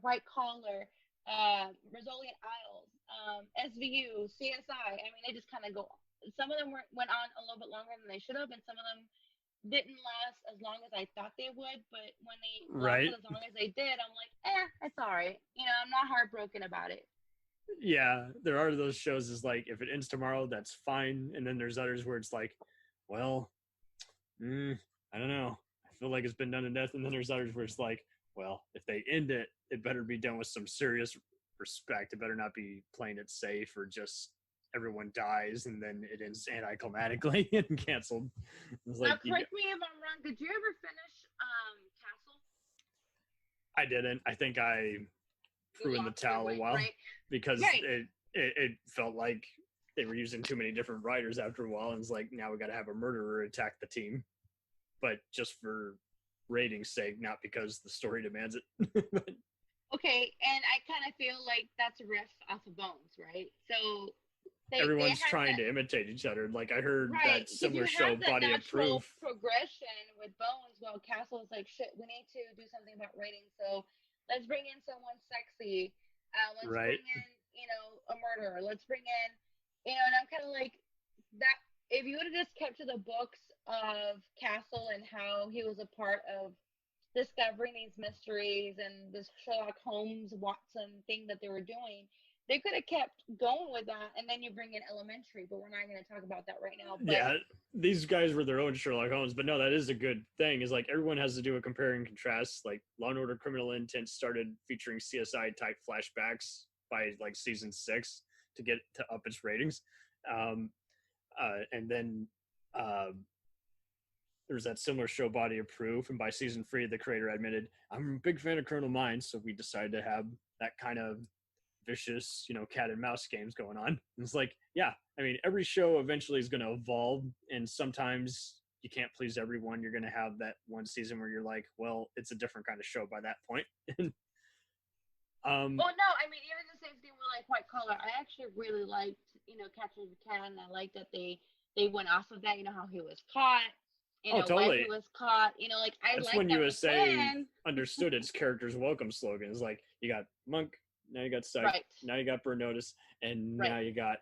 D: White Collar, Rizzoli and Isles, SVU, CSI. I mean, they just kind of go. Some of them went on a little bit longer than they should have, and some of them didn't last as long as I thought they would. But when they lasted as long as they did, I'm like, it's all right. I'm not heartbroken about it.
C: Yeah, there are those shows is like, if it ends tomorrow, that's fine. And then there's others where it's like, well, I don't know. I feel like it's been done to death. And then there's others where it's like, well, if they end it, it better be done with some serious respect. It better not be playing it safe or just everyone dies and then it ends anticlimactically and canceled. It's
D: Now,
C: like,
D: correct me if I'm wrong. Did you ever finish Castle?
C: I didn't. I think I threw in the
D: lost your
C: towel
D: way,
C: a while
D: right?
C: because
D: Right.
C: it felt like they were using too many different writers after a while. And it's like, now we got to have a murderer attack the team, but just for ratings sake, not because the story demands it.
D: Okay, and I kind of feel like that's a riff off of Bones, right? So
C: Everyone's
D: had
C: trying
D: that,
C: to imitate each other. Like I heard
D: right,
C: that
D: because you
C: similar show,
D: have that
C: Body of
D: natural
C: Proof.
D: progression with Bones. Well, Castle is like, shit, we need to do something about ratings, so let's bring in someone sexy. Let's
C: Right.
D: bring in, a murderer. Let's bring in, and I'm kind of like that. If you would have just kept to the books of Castle and how he was a part of discovering these mysteries and this Sherlock Holmes Watson thing that they were doing, they could have kept going with that. And then you bring in Elementary, but we're not going to talk about that right now. But
C: Yeah, these guys were their own Sherlock Holmes, but no, that is a good thing. Is like everyone has to do a compare and contrast. Like Law and Order: Criminal Intent started featuring CSI type flashbacks by like season 6 to get to up its ratings, and then there was that similar show, Body of Proof, and by season 3, the creator admitted, "I'm a big fan of Criminal Minds, so we decided to have that kind of vicious, cat and mouse games going on." And it's like, yeah, I mean, every show eventually is going to evolve, and sometimes you can't please everyone. You're going to have that one season where you're like, well, it's a different kind of show by that point.
D: well, no, I mean, even the same thing with like White Collar. I actually really liked, Catcher the Cat, and I liked that they went off of that. You know how he was caught. Why
C: Totally.
D: he was caught. Like I
C: That's
D: like
C: when
D: that
C: USA
D: fan.
C: understood its character's welcome slogan. It's like, you got Monk, now you got Psych,
D: Right.
C: now you got Burn Notice, and
D: Right.
C: now you got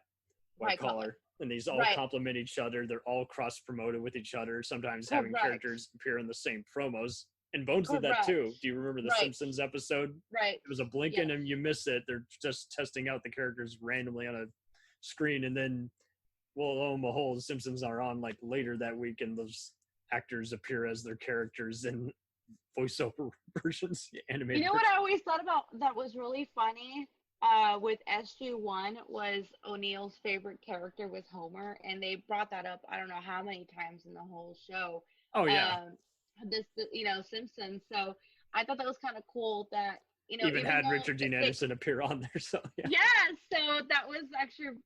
C: White Collar. And these all
D: Right.
C: complement each other. They're all cross-promoted with each other, sometimes having
D: Correct.
C: characters appear in the same promos. And Bones did that
D: Correct.
C: too. Do you remember the
D: Right.
C: Simpsons episode?
D: Right.
C: It was a blink in
D: Yes.
C: and you miss it. They're just testing out the characters randomly on a screen, and then, well, lo and behold, Simpsons are on like later that week, and those actors appear as their characters in voiceover versions, animated.
D: You know what I always thought about that was really funny with SG1 was O'Neill's favorite character was Homer, and they brought that up I don't know how many times in the whole show.
C: Oh yeah.
D: Simpsons. So I thought that was kind of cool that
C: even had Richard Dean Anderson appear on there. So
D: yeah. So that was actually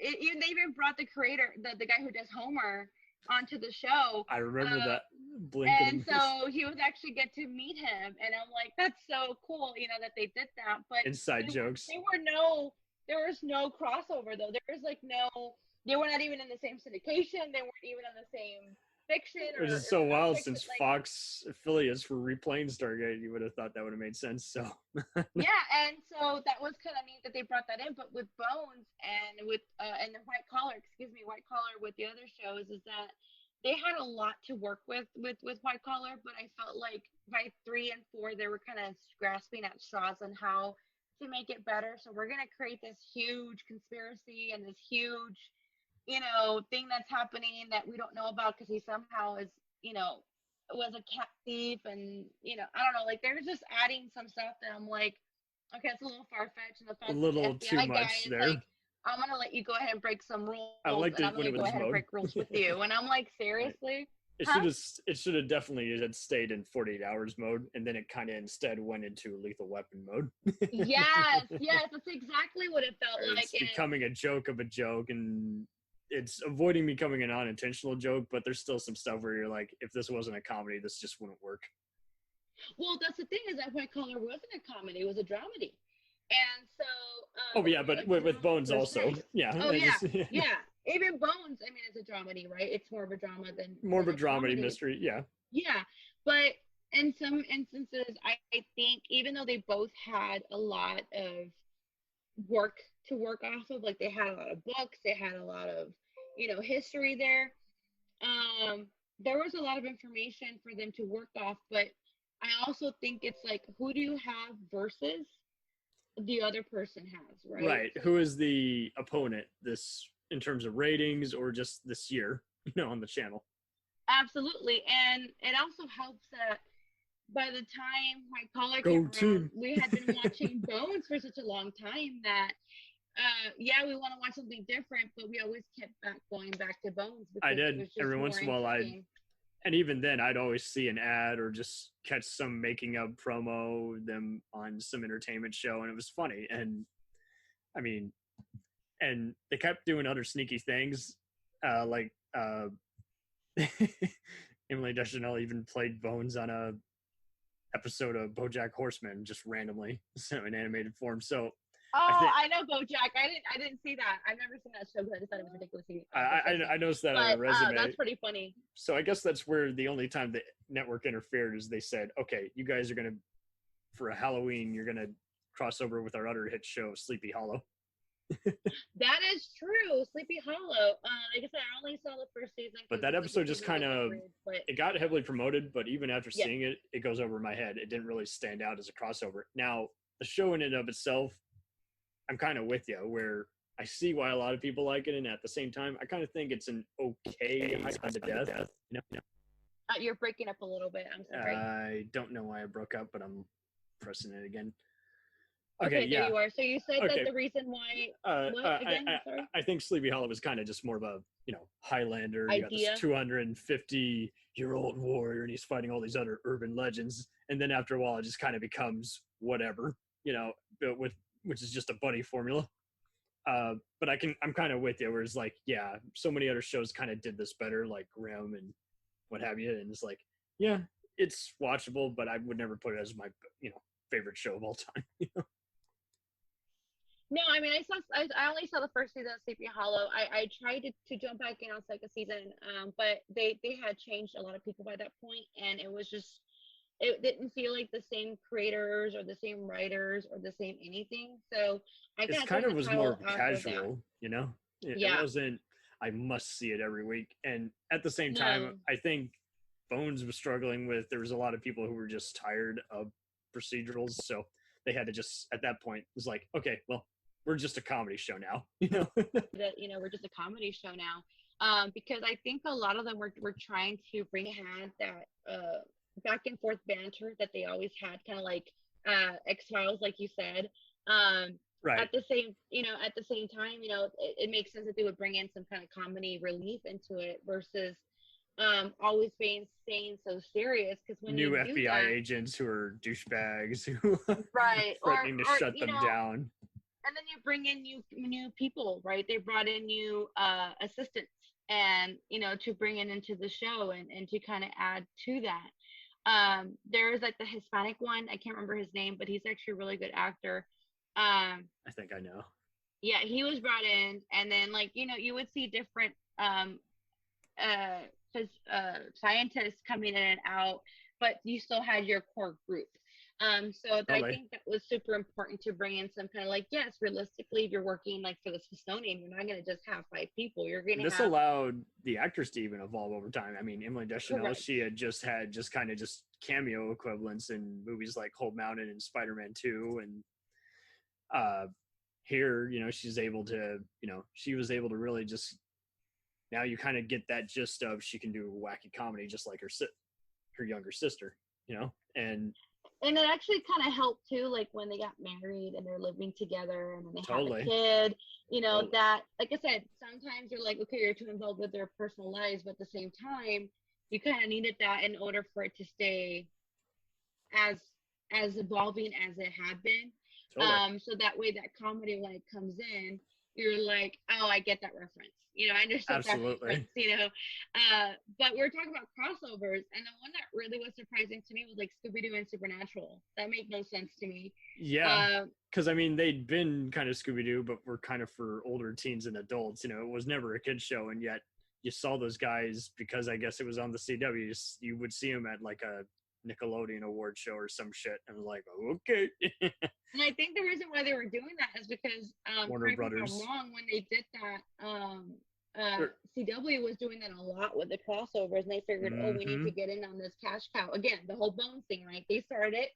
D: they even brought the creator, the guy who does Homer, onto the show.
C: I remember that blink.
D: And so he would actually get to meet him, and I'm like, that's so cool, that they did that. But
C: inside jokes.
D: There was no crossover though. There was like they were not even in the same syndication. They weren't even on the same fiction.
C: Which is so wild, since Fox affiliates were replaying Stargate. You would have thought that would have made sense. So
D: yeah, and so that was kind of neat that they brought that in. But with Bones and with and the White Collar with the other shows, is that they had a lot to work with White Collar. But I felt like by 3 and 4 they were kind of grasping at straws on how to make it better. So we're gonna create this huge conspiracy and this huge thing that's happening that we don't know about because he somehow is, was a cat thief, and I don't know, like they're just adding some stuff that I'm like, okay, it's a little far-fetched, and the fact
C: a little
D: that the
C: too
D: FBI
C: much
D: is
C: there.
D: Like, I'm gonna let you go ahead and break some rules.
C: I liked it
D: I'm
C: when
D: gonna
C: it
D: go
C: was
D: ahead and
C: mode.
D: break rules with you, and I'm like, seriously.
C: It should have definitely had stayed in 48 hours mode, and then it kind of instead went into lethal weapon mode.
D: yes, that's exactly what it felt like.
C: It's becoming a joke of a joke, and it's avoiding becoming an unintentional joke, but there's still some stuff where you're like, if this wasn't a comedy, this just wouldn't work.
D: Well, that's the thing, is that White Collar wasn't a comedy, it was a dramedy. And so
C: but with Bones also. Yeah.
D: Oh yeah. Even Bones, I mean, it's a dramedy, right? It's more of a drama than
C: more of a
D: dramedy
C: comedy mystery, yeah.
D: Yeah. But in some instances, I think even though they both had a lot of work to work off of, like they had a lot of books, they had a lot of history there, there was a lot of information for them to work off. But I also think it's like, who do you have versus the other person has, right?
C: Who is the opponent this in terms of ratings, or just this year on the channel?
D: Absolutely. And it also helps that by the time White Collar came around, we had been watching Bones for such a long time that yeah, we want to watch something different, but we always kept going back to Bones.
C: I
D: Because it
C: did
D: was just
C: every
D: more
C: once in a while.
D: interesting.
C: And even then, I'd always see an ad or just catch some making of promo them on some entertainment show, and it was funny. And I mean, and they kept doing other sneaky things, like Emily Deschanel even played Bones on a episode of BoJack Horseman just randomly, so in animated form. So
D: Oh, I know BoJack. I didn't see that. I've never seen that show because I just thought it was ridiculously.
C: I noticed that on
D: But
C: a resume.
D: that's pretty funny.
C: So I guess that's where the only time the network interfered is they said, okay, you guys are gonna, for a Halloween, you're gonna cross over with our other hit show, Sleepy Hollow.
D: That is true. Sleepy Hollow. Like I said, I only saw the first season.
C: But
D: 'cause
C: that
D: the
C: episode
D: second
C: just
D: season
C: kind
D: was
C: of,
D: weird, but
C: it got heavily promoted, but even after
D: Yeah.
C: seeing it, it goes over my head. It didn't really stand out as a crossover. Now, the show in and of itself, I'm kind of with you, where I see why a lot of people like it, and at the same time, I kind of think it's an okay on the death. You know?
D: you're breaking up a little bit. I'm sorry.
C: I don't know why I broke up, but I'm pressing it again.
D: Okay,
C: yeah.
D: there you are. So you said
C: Okay.
D: that the reason why. What again? Sorry.
C: I think Sleepy Hollow was kind of just more of a, Highlander. You got
D: Idea.
C: this 250-year-old warrior, and he's fighting all these other urban legends. And then after a while, it just kind of becomes whatever, but which is just a buddy formula. But I'm kind of with you, where it's like, yeah, so many other shows kind of did this better, like Grimm and what have you. And it's like, yeah, it's watchable, but I would never put it as my, favorite show of all time.
D: No, I mean, I only saw the first season of Sleepy Hollow. I tried to jump back in on second season, but they had changed a lot of people by that point, and it was just, it didn't feel like the same creators or the same writers or the same anything. So I
C: It kind of was more casual, It
D: Yeah.
C: wasn't, I must see it every week. And at the same time,
D: No.
C: I think Bones was struggling with, there was a lot of people who were just tired of procedurals. So they had to just, at that point, it was like, okay, well, we're just a comedy show now,
D: that we're just a comedy show now, because I think a lot of them were trying to had that back and forth banter that they always had, kind of like X-Files, like you said.
C: Right.
D: At the same time, it makes sense that they would bring in some kind of comedy relief into it versus always staying so serious. Because when
C: new
D: you do
C: FBI
D: that,
C: agents who are douchebags who
D: right,
C: threatening to shut them down.
D: And then you bring in new people, right? They brought in new assistants, and to bring it into the show and to kind of add to that. There is like the Hispanic one. I can't remember his name, but he's actually a really good actor.
C: I think I know.
D: Yeah, he was brought in, and then you would see different scientists coming in and out, but you still had your core group. So I think that was super important to bring in some kind of yes, realistically, if you're working for the Smithsonian, you're not going to just have 5 people. You're going to
C: This allowed the actors to even evolve over time. I mean, Emily Deschanel,
D: Correct.
C: she had just cameo equivalents in movies like Hold Mountain and Spider-Man 2, and here, she's able to, she was able to really just, now you kind of get that gist of she can do wacky comedy just like her younger sister, and
D: it actually kind of helped too, when they got married and they're living together and then they
C: Totally.
D: have a kid,
C: Totally.
D: that, like I said, sometimes you're like, okay, you're too involved with their personal lives, but at the same time, you kind of needed that in order for it to stay as evolving as it had been.
C: Totally.
D: So that way, that comedy, when it comes in, you're like, oh, I get that reference. I understand
C: Absolutely.
D: that reference, but we're talking about crossovers, and the one that really was surprising to me was Scooby-Doo and Supernatural. That made no sense to me.
C: Yeah, because they'd been kind of Scooby-Doo, but were kind of for older teens and adults. It was never a kid's show, and yet you saw those guys because I guess it was on the CW. You would see them at a Nickelodeon award show or some shit, and okay.
D: And I think the reason why they were doing that is because
C: Warner Brothers.
D: If I'm wrong, when they did that, CW was doing that a lot with the crossovers, and they figured, oh, we need to get in on this cash cow again. The whole Bones thing, right? They started it.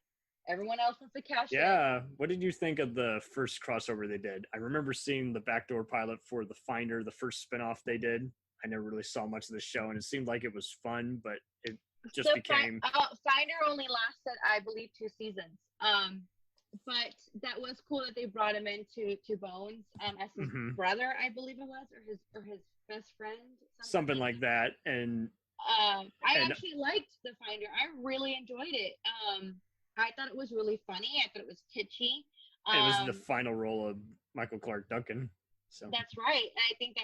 D: Everyone else wants to cash in.
C: Yeah. What did you think of the first crossover they did? I remember seeing the backdoor pilot for The Finder, the first spinoff they did. I never really saw much of the show, and it seemed like it was fun, but it just became.
D: Finder only lasted, I believe, 2 seasons. that was cool that they brought him into Bones as his
C: Mhm.
D: brother, I believe it was, or his best friend,
C: Something like that. And
D: I
C: And-
D: actually liked The Finder. I really enjoyed it. I thought it was really funny. I thought it was kitschy.
C: it was the final role of Michael Clark Duncan. So
D: That's right. And I think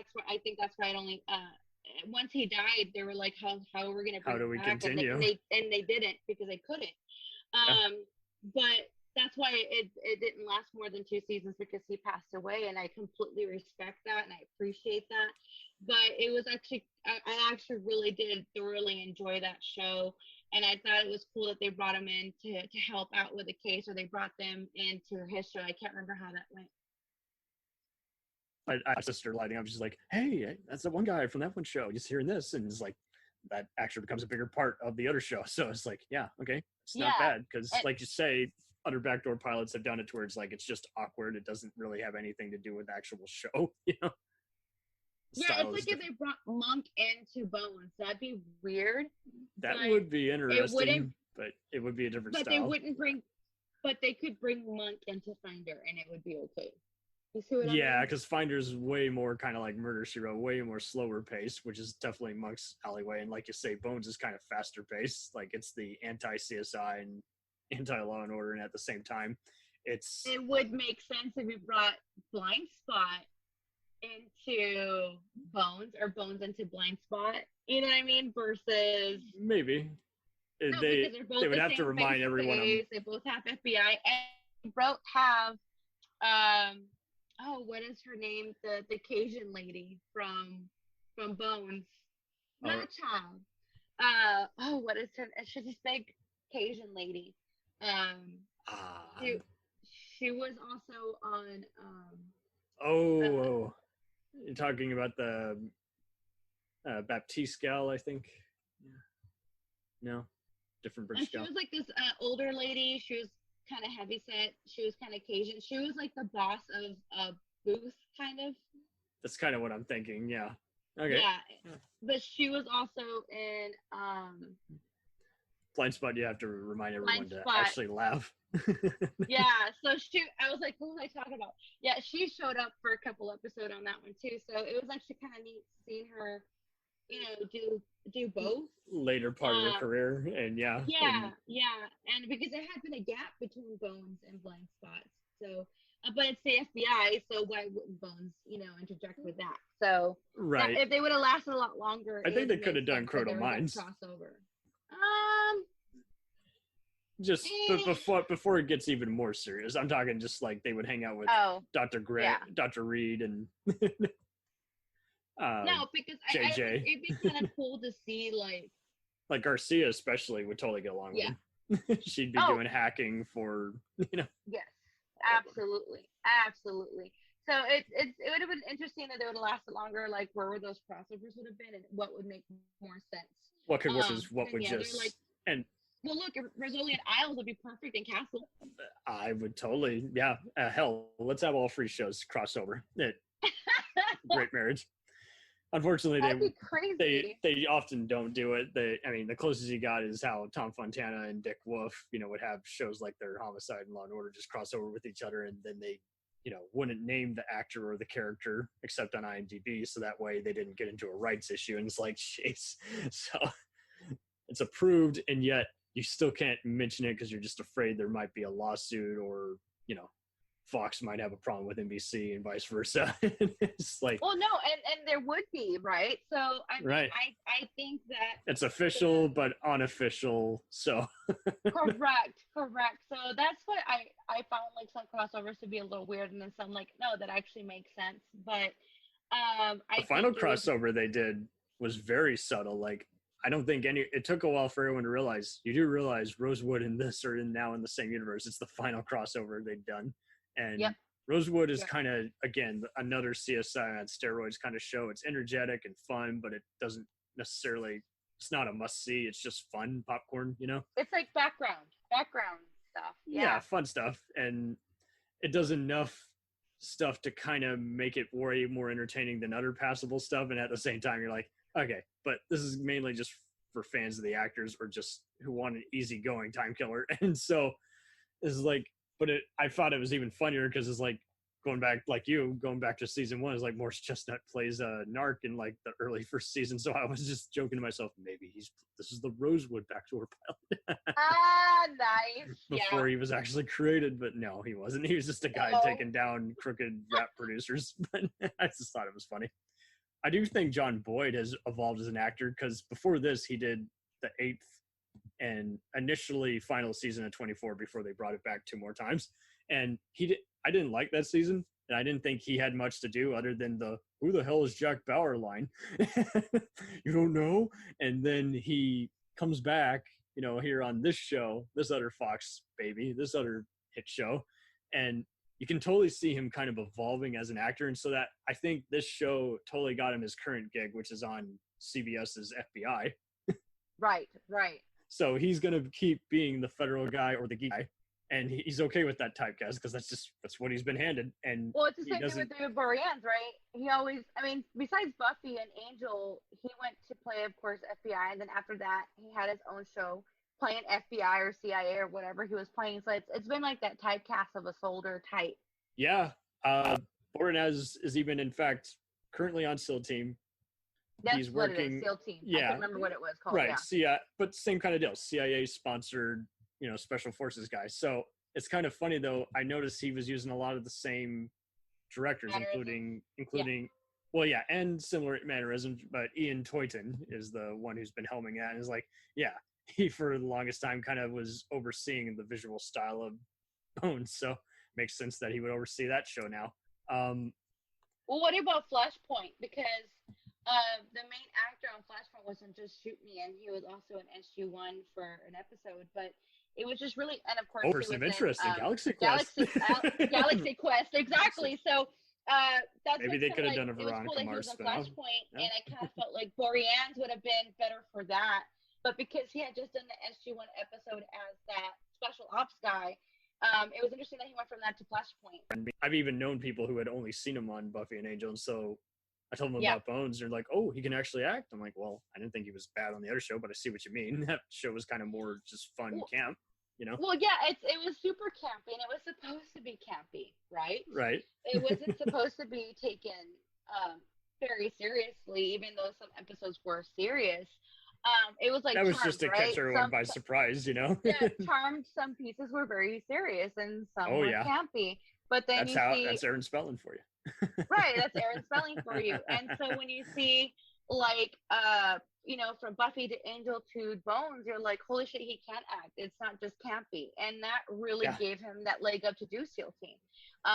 D: that's why it only once he died, they were like, how are we gonna bring
C: How do
D: him
C: we
D: back?
C: continue?
D: And they didn't because they couldn't.
C: Yeah.
D: But that's why it didn't last more than 2 seasons, because he passed away, and I completely respect that and I appreciate that. But it was actually I actually really did thoroughly enjoy that show, and I thought it was cool that they brought him in to help out with the case, or they brought them into his show. I can't remember how that went.
C: my sister lighting up. She's like, "Hey, that's the one guy from that one show. Just hearing this," and it's like that actually becomes a bigger part of the other show. So it's like, yeah, okay, it's not
D: Yeah,
C: bad because,
D: and-
C: like you say, other backdoor pilots have done it to where it's like it's just awkward. It doesn't really have anything to do with the actual show, you know. The
D: Yeah,
C: style
D: it's
C: is
D: like if
C: different.
D: they brought Monk into Bones. That'd be weird.
C: That
D: but
C: would be interesting,
D: wouldn't-
C: but it would be a different
D: But
C: style.
D: they wouldn't bring. But they could bring Monk into Finder, and it would be okay. You see what I
C: Yeah,
D: mean?
C: because Finder's way more kind of like Murder She Wrote, way more slower paced, which is definitely Monk's alleyway. And like you say, Bones is kind of faster paced. Like it's the anti CSI and anti Law and Order, and at the same time, it's
D: It would make sense if you brought Blind Spot into Bones, or Bones into Blind Spot. You know what I mean? Versus
C: maybe
D: no,
C: they
D: because they're both
C: they would
D: the
C: have to
D: same
C: remind
D: face
C: everyone.
D: face, they both have FBI, and they both have oh, what is her name? The Cajun lady from Bones. Not Child. Oh, what is her? She's this big Cajun lady. She, she was also on
C: oh, you're talking about the Baptiste gal, I think. Yeah. No, different
D: and
C: British
D: she
C: gal.
D: was like this older lady. She was kind of heavy set. She was kind of Cajun. She was like the boss of Booth, kind of.
C: That's kind of what I'm thinking. Yeah. Okay.
D: Yeah, but she was also in
C: Blind Spot. You have to remind everyone to
D: Spot.
C: actually laugh.
D: yeah. So I was like, what was I talking about? Yeah, she showed up for a couple episodes on that one too. So it was actually kind of neat seeing her, do both.
C: Later part of her career, and
D: Yeah,
C: and
D: and because there had been a gap between Bones and Blind Spots, so but it's the FBI, so why wouldn't Bones, interject with that? So
C: right.
D: if they would have lasted a lot longer,
C: I
D: it
C: think they
D: would
C: could have
D: make
C: done
D: sense that
C: Crotal
D: there was that
C: Minds.
D: crossover.
C: Just before it gets even more serious, I'm talking just like they would hang out with
D: Oh
C: Dr. Grant,
D: yeah.
C: Dr. Reed, and
D: no, because
C: JJ.
D: it'd be kind of cool to see
C: like Garcia especially would totally get along with
D: Yeah.
C: him. She'd be
D: Oh.
C: doing hacking for
D: Yes, absolutely. So it would have been interesting that they would have lasted longer. Like where those crossovers would have been, and what would make more sense.
C: what could versus what
D: and
C: would
D: yeah, they're
C: just
D: like-
C: and
D: Well, look, Rizzoli and Isles would be perfect in Castle.
C: I would totally hell, let's have all 3 shows crossover. Great marriage. Unfortunately,
D: That'd be crazy.
C: they often don't do it. The closest you got is how Tom Fontana and Dick Wolf, would have shows like their Homicide and Law and Order just cross over with each other, and then they, wouldn't name the actor or the character except on IMDb, so that way they didn't get into a rights issue. And it's like, jeez, so it's approved, and yet you still can't mention it because you're just afraid there might be a lawsuit, or Fox might have a problem with NBC and vice versa. It's like,
D: Well, no, and there would be, right? So I mean,
C: Right.
D: I think that
C: it's official but unofficial. So
D: correct. So that's what I found like some crossovers to be a little weird, and then some like no, that actually makes sense. But I
C: the final
D: think it was-
C: crossover they did was very subtle. Like, I don't think it took a while for everyone to realize. You do realize Rosewood and this are now in the same universe. It's the final crossover they've done. And
D: Yep.
C: Rosewood is
D: Yep.
C: kind of, again, another CSI on steroids kind of show. It's energetic and fun, but it doesn't necessarily, it's not a must see. It's just fun popcorn,
D: It's like background stuff.
C: Yeah, fun stuff. And it does enough stuff to kind of make it way more entertaining than other passable stuff. And at the same time, you're like, okay, but this is mainly just for fans of the actors or just who want an easygoing time killer. And so it's like, but I thought it was even funnier because it's like going back to season 1 is like Morris Chestnut plays a narc in like the early first season. So I was just joking to myself, maybe this is the Rosewood backdoor pilot.
D: Nice.
C: Before he was actually created, but no, he wasn't. He was just a guy taking down crooked rap producers. But I just thought it was funny. I do think John Boyd has evolved as an actor because before this, he did the 8th and initially final season of 24 before they brought it back 2 more times. And I didn't like that season, and I didn't think he had much to do other than the "Who the hell is Jack Bauer" line. You don't know? And then he comes back, here on this show, this other Fox baby, this other hit show, and you can totally see him kind of evolving as an actor. And so that I think this show totally got him his current gig, which is on CBS's FBI.
D: Right.
C: So he's going to keep being the federal guy or the geek guy. And he's okay with that typecast because that's what he's been handed. And
D: well, it's the same thing with the Boreans, right? He always, besides Buffy and Angel, he went to play, of course, FBI, and then after that, he had his own show playing FBI or CIA or whatever he was playing. So it's been like that typecast of a soldier type.
C: Yeah, Boreanaz is even, in fact, currently on SEAL Team.
D: That's
C: he's
D: what
C: working.
D: It is, SEAL Team.
C: Yeah,
D: I can't remember what it was called.
C: Right.
D: Yeah.
C: But same kind of deal. CIA sponsored. Special forces guy. So it's kind of funny though. I noticed he was using a lot of the same directors, including well, yeah, and similar mannerisms. But Ian Toyton is the one who's been helming that, and is like, yeah, he for the longest time kind of was overseeing the visual style of Bones. So it makes sense that he would oversee that show now.
D: Well, what about Flashpoint? Because the main actor on Flashpoint wasn't just Shoot Me, and he was also an SG-1 for an episode, but it was just really, and of course,
C: person of interest in Galaxy Quest.
D: Galaxy Quest, exactly. So that's
C: maybe they could have done a Veronica
D: cool
C: Mars
D: spin-off. Flashpoint, and I kind of felt like Boreans would have been better for that, but because he had just done the SG-1 episode as that special ops guy, it was interesting that he went from that to Flashpoint.
C: I've even known people who had only seen him on Buffy and Angel, and so I told them about Bones. They're like, "Oh, he can actually act." I'm like, "Well, I didn't think he was bad on the other show, but I see what you mean. That show was kind of more just fun camp,
D: Well, yeah, it was super campy, and it was supposed to be campy, right?
C: Right.
D: It wasn't supposed to be taken very seriously, even though some episodes were serious. It was like
C: that was
D: Charmed,
C: just to
D: right?
C: catch everyone by surprise,
D: Yeah, Charmed. Some pieces were very serious, and some were campy. But then
C: that's Aaron Spelling for you.
D: Right, that's Aaron Spelling for you. And so when you see like from Buffy to Angel to Bones, you're like, holy shit, he can act. It's not just campy. And that really gave him that leg up to do SEAL Team.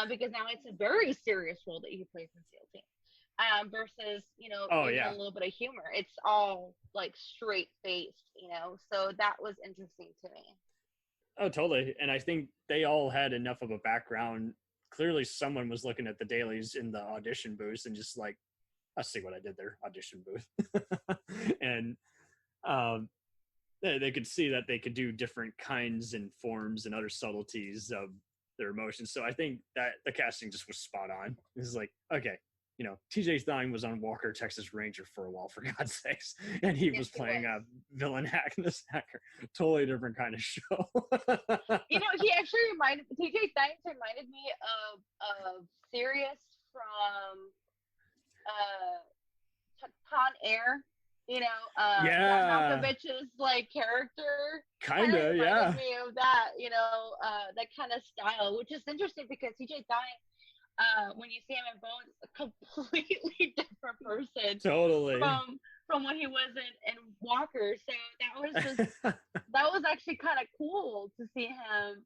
D: Because now it's a very serious role that he plays in SEAL Team. Versus, a little bit of humor. It's all like straight faced, so that was interesting to me.
C: Oh, totally. And I think they all had enough of a background. Clearly someone was looking at the dailies in the audition booth and just like, I see what I did there, audition booth. And they could see that they could do different kinds and forms and other subtleties of their emotions. So I think that the casting just was spot on. It was like, okay, TJ Thine was on Walker, Texas Ranger for a while, for God's sakes. And he was playing a villain Agnes hacker. Totally different kind of show.
D: He actually TJ Thine reminded me of Sirius from Con Air. Malkovich's like character.
C: Kind of, yeah.
D: Me of that, that kind of style, which is interesting because TJ Thine, when you see him in Bones, a completely different person.
C: Totally.
D: From when he was in Walker. So that was just that was actually kind of cool to see him.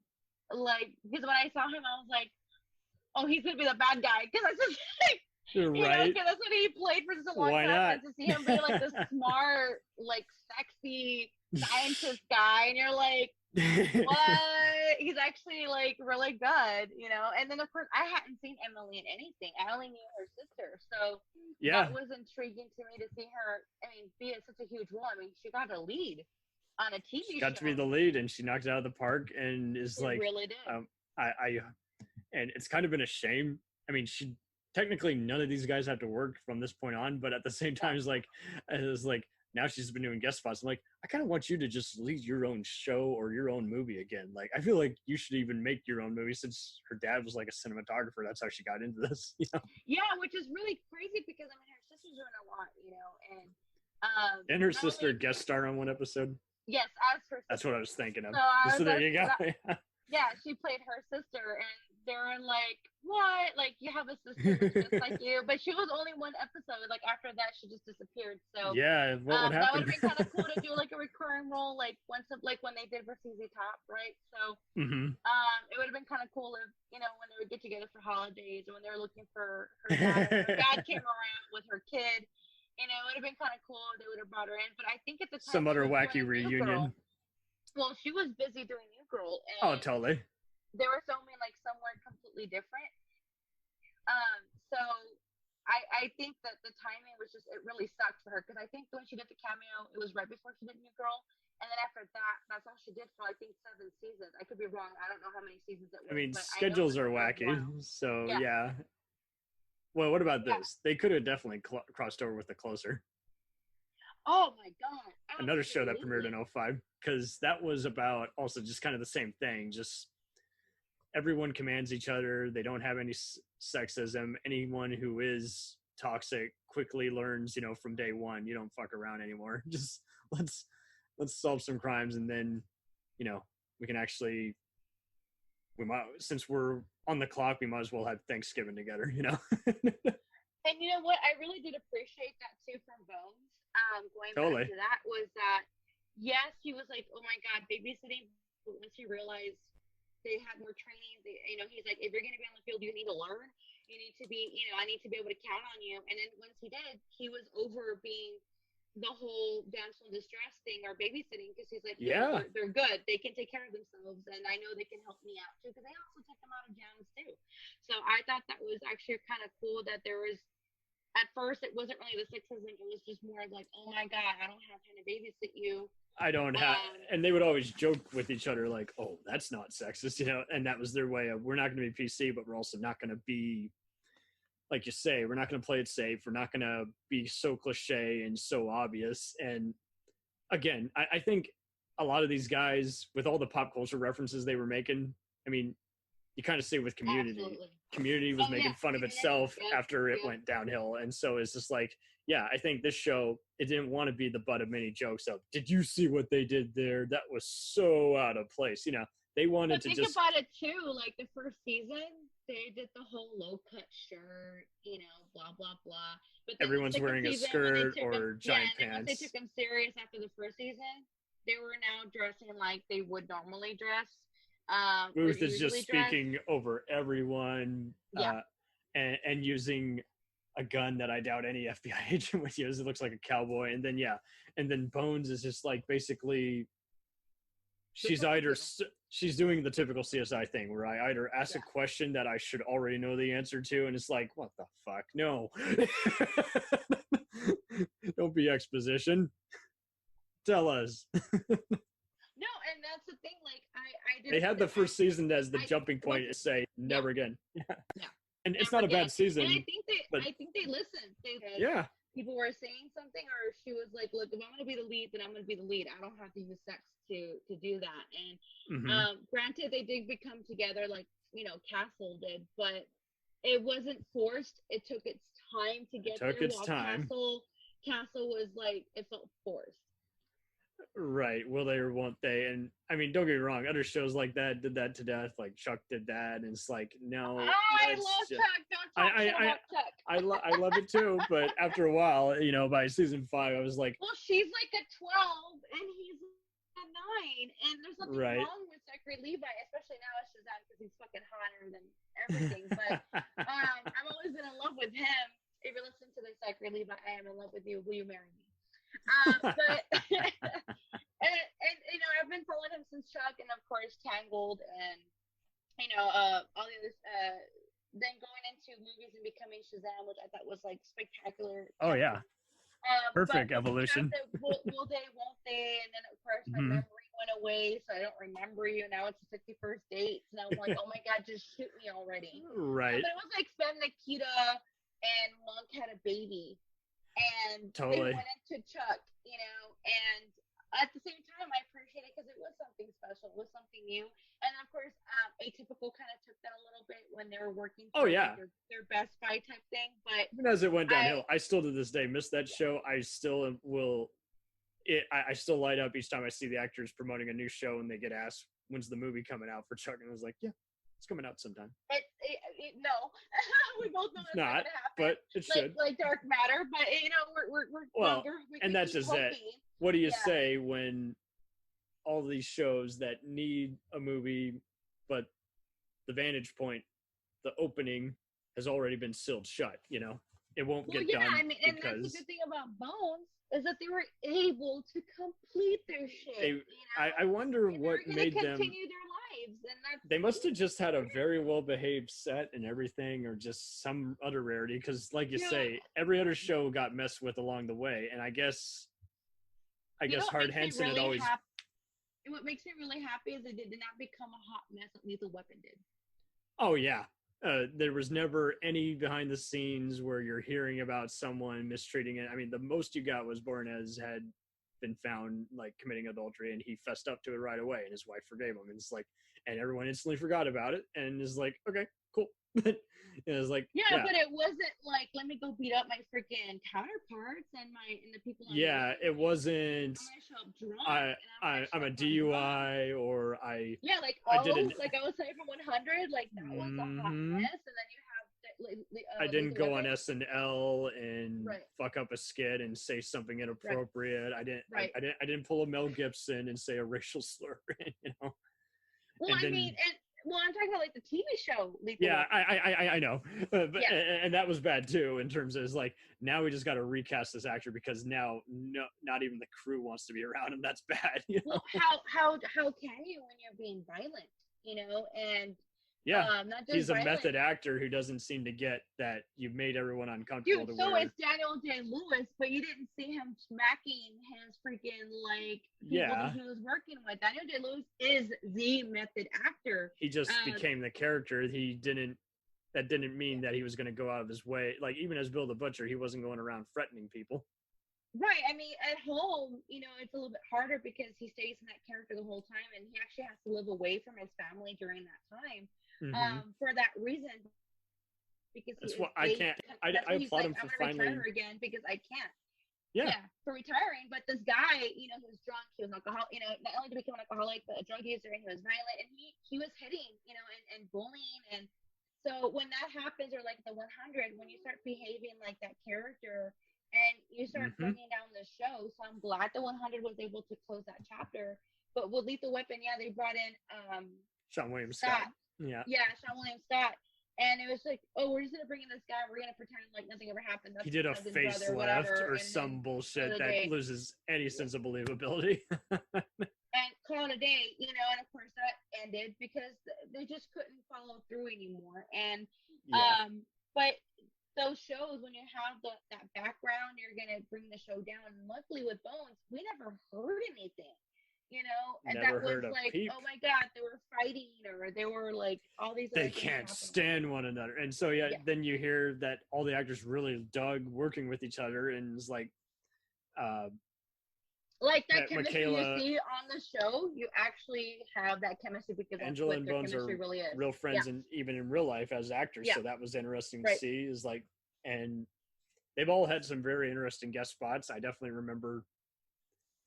D: Like, because when I saw him, I was like, oh, he's gonna be the bad guy. Because that's just like,
C: right.
D: Because that's what he played for such a long time. And to see him be like this smart, like sexy scientist guy, and you're like, what? He's actually like really good, And then of course I hadn't seen Emily in anything. I only knew her sister, so that was intriguing to me to see her. Be in such a huge role. She got a lead on a TV show.
C: She got to be the lead, and she knocked it out of the park, and is like,
D: really did.
C: And it's kind of been a shame. She technically none of these guys have to work from this point on, but at the same time, it's like now she's been doing guest spots. I'm like, I kind of want you to just lead your own show or your own movie again. Like, I feel like you should even make your own movie since her dad was like a cinematographer. That's how she got into this. You know?
D: Yeah, which is really crazy because I mean her sister's doing a lot, you know,
C: And her
D: not
C: sister
D: only-
C: guest star on one episode.
D: Yes, as her sister.
C: That's what I was thinking of.
D: So I
C: So
D: was
C: there you go.
D: yeah, she played her sister, and they're like, what? Like, you have a sister that's just like you. But she was only one episode. Like, after that, she just disappeared. So
C: Yeah, what would
D: that
C: happen?
D: would have been kind of cool to do, like, a recurring role, like, like when they did for CZ Top, right? So
C: Mm-hmm.
D: it would have been kind of cool if, you know, when they would get together for holidays or when they were looking for her dad, or her dad came around with her kid. You know, it would have been kind of cool if they would have brought her in. But I think at the time,
C: Some
D: she
C: other
D: was
C: wacky
D: doing New
C: reunion.
D: Girl. Well, she was busy doing New Girl. And
C: Oh, totally.
D: they were filming like somewhere completely different. So I think that the timing was just, it really sucked for her because I think when she did the cameo, it was right before she did New Girl. And then after that, that's all she did for I think 7 seasons. I could be wrong. I don't know how many seasons it was.
C: I mean,
D: but
C: schedules
D: I
C: are
D: know it was
C: wacky.
D: a while.
C: So,
D: Yeah.
C: yeah. Well, what about
D: Yeah.
C: this? They could have definitely crossed over with The Closer.
D: Oh my God.
C: Another show that premiered
D: Absolutely.
C: in 05, because that was about also just kind of the same thing. Just everyone commands each other. They don't have any sexism. Anyone who is toxic quickly learns, you know, from day one, you don't fuck around anymore. Just let's solve some crimes, and then, you know, we can actually, since we're on the clock, we might as well have Thanksgiving together, you know.
D: And you know what? I really did appreciate that too from Bones. Going
C: Totally.
D: back to that was that, yes, he was like, oh my God, babysitting. But once he realized they had more training, you know, he's like, if you're going to be on the field, you need to learn. You need to be, you know, I need to be able to count on you. And then once he did, he was over being the whole damsel in distress thing or babysitting because he's like,
C: Yeah.
D: they're good. They can take care of themselves. And I know they can help me out too because they also take them out of jams too. So I thought that was actually kind of cool that there was, at first, it wasn't really the sexism. It was just more of like, oh my God, I don't have time to babysit you.
C: I don't have, and they would always joke with each other like, oh, that's not sexist, you know, and that was their way of, we're not going to be PC, but we're also not going to be, like you say, we're not going to play it safe. We're not going to be so cliche and so obvious. And again, I think a lot of these guys, with all the pop culture references they were making, I mean, you kind of see with Community.
D: Absolutely.
C: Community was
D: Oh,
C: making
D: yeah.
C: fun of
D: Community,
C: itself
D: yeah,
C: after it
D: yeah.
C: went downhill. And so it's just like, yeah, I think this show, it didn't want to be the butt of many jokes of, did you see what they did there? That was so out of place. You know, they wanted
D: But
C: to
D: think
C: just,
D: about it too. Like the first season, they did the whole low cut shirt, you know, blah blah blah. But then the
C: everyone's
D: second
C: wearing a
D: season, when they
C: skirt
D: took
C: or
D: them-
C: giant
D: and then once
C: pants.
D: they took them serious after the first season, they were now dressing like they would normally dress. or
C: Ruth is just
D: usually dress.
C: speaking over everyone
D: Yeah.
C: and using a gun that I doubt any FBI agent would use. It looks like a cowboy. And then, yeah. And then Bones is just like, basically, she's doing the typical CSI thing where I either ask a question that I should already know the answer to, and it's like, what the fuck? No. Don't be exposition. Tell us.
D: No, and that's the thing. Like I did.
C: They had the first season as the jumping point
D: well,
C: to say never again.
D: Yeah.
C: And it's
D: Never
C: not a bad
D: again.
C: season.
D: And
C: but-
D: I think they listened. They said,
C: Yeah.
D: people were saying something, or she was like, look, if I'm going to be the lead, then I'm going to be the lead. I don't have to use sex to do that. And
C: Mhm.
D: granted, they did become together like, you know, Castle did, but it wasn't forced. It took its time to get
C: took
D: there.
C: its
D: while
C: time.
D: Castle was like, it felt forced.
C: Right. Will they or won't they? And I mean, don't get me wrong. Other shows like that did that to death. Like Chuck did that. And it's like, no.
D: I
C: let's
D: love
C: just-
D: Chuck. Don't talk shit about Chuck.
C: I love it too. But after a while, you know, by season 5, I was like,
D: Well, she's like a 12 and he's a 9, and there's nothing
C: Right.
D: wrong with Zachary Levi, especially now as Shazam because he's fucking hotter than everything. But I've always been in love with him. If you listen to the Zachary Levi, I am in love with you. Will you marry me? But and you know, I've been following him since Chuck, and of course Tangled, and you know, all the others. Then going into movies and becoming Shazam, which I thought was like spectacular.
C: oh, yeah. Perfect
D: but
C: evolution.
D: Will they, won't they? And then, of course, my
C: Mhm.
D: memory went away, so I don't remember you. Now it's the 51st date. And I'm like, oh my God, just shoot me already.
C: Right.
D: But it was like Fem Nikita and Monk had a baby. and
C: Totally.
D: they went into Chuck, you know, and at the same time, I appreciate it because it was something special, it was something new, and of course, Atypical kind of took that a little bit when they were working.
C: Oh, yeah.
D: Their Best Buy type thing, but
C: Even as it went downhill, I still to this day miss that show. I still will. I still light up each time I see the actors promoting a new show and they get asked, "When's the movie coming out for Chuck?" And I was like, "Yeah, it's coming out sometime."
D: No, we both know it's
C: Not,
D: not gonna happen.
C: but it should.
D: Like Dark Matter, but you know, we're
C: Well,
D: we
C: and that's
D: keep
C: just it.
D: hoping.
C: What do you
D: Yeah.
C: say when all these shows that need a movie, but the vantage point, the opening has already been sealed shut? You know, it won't
D: Well,
C: get
D: yeah,
C: done
D: I mean, and that's
C: because
D: the good thing about Bones is that they were able to complete their shit.
C: they.
D: You know?
C: I wonder
D: And
C: what
D: they're
C: made
D: gonna
C: them.
D: continue their lives, and that's
C: They must have just had a very well behaved set and everything, or just some other rarity. Because, like you
D: Yeah.
C: say, every other show got messed with along the way, and I guess
D: You know what
C: Hard
D: makes me
C: Henson had
D: really
C: always.
D: And what makes me really happy is it did not become a hot mess like Lethal Weapon did.
C: Oh yeah, there was never any behind the scenes where you're hearing about someone mistreating it. I mean, the most you got was Bornez had been found like committing adultery, and he fessed up to it right away, and his wife forgave him. And it's like, and everyone instantly forgot about it, and is like, okay, cool. It was like,
D: Yeah, but it wasn't like, let me go beat up my freaking counterparts and the people.
C: yeah, it wasn't.
D: I'm gonna show up drunk.
C: I'm a DUI, or I.
D: Yeah, like
C: I didn't.
D: like I was saying from 100, like that one's a hot
C: Mhm.
D: mess, and then you have.
C: I didn't
D: Lethal
C: go on
D: Weapon.
C: SNL and
D: Right.
C: fuck up a skit and say something inappropriate. I didn't.
D: Right.
C: I didn't pull a Mel Gibson and say a racial slur. You know.
D: Well,
C: And
D: I
C: then-
D: mean, I'm talking about like the TV show. Lethal
C: Yeah,
D: Weapon.
C: I know, but,
D: Yeah.
C: and that was bad too. In terms of it's like, now we just got to recast this actor because now not even the crew wants to be around him. That's bad. You know?
D: Well, how can you when you're being violent? You know, and
C: Yeah,
D: not just
C: he's a
D: violent.
C: method actor who doesn't seem to get that you've made everyone uncomfortable.
D: Dude,
C: to
D: so
C: where,
D: is Daniel Day-Lewis, but you didn't see him smacking his freaking like people
C: Yeah.
D: that he was working with. Daniel Day-Lewis is the method actor.
C: he just
D: uh,
C: became the character. That didn't mean that he was going to go out of his way. Like, even as Bill the Butcher, he wasn't going around threatening people.
D: Right. I mean, at home, you know, it's a little bit harder because he stays in that character the whole time, and he actually has to live away from his family during that time.
C: Mhm.
D: For that reason, because
C: That's
D: he
C: what
D: is
C: I
D: a-
C: can't.
D: that's
C: I
D: why he's
C: applaud
D: like,
C: him for
D: I'm gonna
C: finally.
D: retire again because I can't.
C: Yeah.
D: For retiring. But this guy, you know, he was drunk, he was an alcoholic, you know, not only did he become an alcoholic, but a drug user, and he was violent, and he was hitting, you know, and bullying. And so when that happens, or like the 100, when you start behaving like that character and you start
C: Mhm.
D: bringing down the show, so I'm glad the 100 was able to close that chapter. But with Lethal Weapon, yeah, they brought in
C: Sean William Scott. Yeah.
D: Sean William Scott. And it was like, oh, we're just gonna bring in this guy. We're gonna pretend like nothing ever happened. That's
C: He did a
D: my cousin's brother,
C: facelift
D: whatever,
C: or
D: and
C: some
D: then
C: bullshit
D: the
C: that
D: day.
C: loses any sense of believability.
D: and call it a day, you know. And of course that ended because they just couldn't follow through anymore. And
C: Yeah.
D: but those shows, when you have that background, you're gonna bring the show down. And luckily with Bones, we never heard anything, you know. And
C: Never
D: that was
C: heard a
D: like,
C: peep.
D: oh my god, they were fighting, or they were like all these.
C: They
D: other things
C: can't
D: happening.
C: stand one another. And so, yeah,
D: Yeah.
C: then you hear that all the actors really dug working with each other, and it's like,
D: Like
C: that
D: that chemistry
C: Michaela-
D: you see on the show, you actually have that chemistry because that's
C: Angela
D: what
C: and
D: their
C: Bones
D: chemistry
C: are
D: really is.
C: real friends, and even in real life as actors.
D: Yeah.
C: So that was interesting to
D: Right.
C: see. Is like, and they've all had some very interesting guest spots. I definitely remember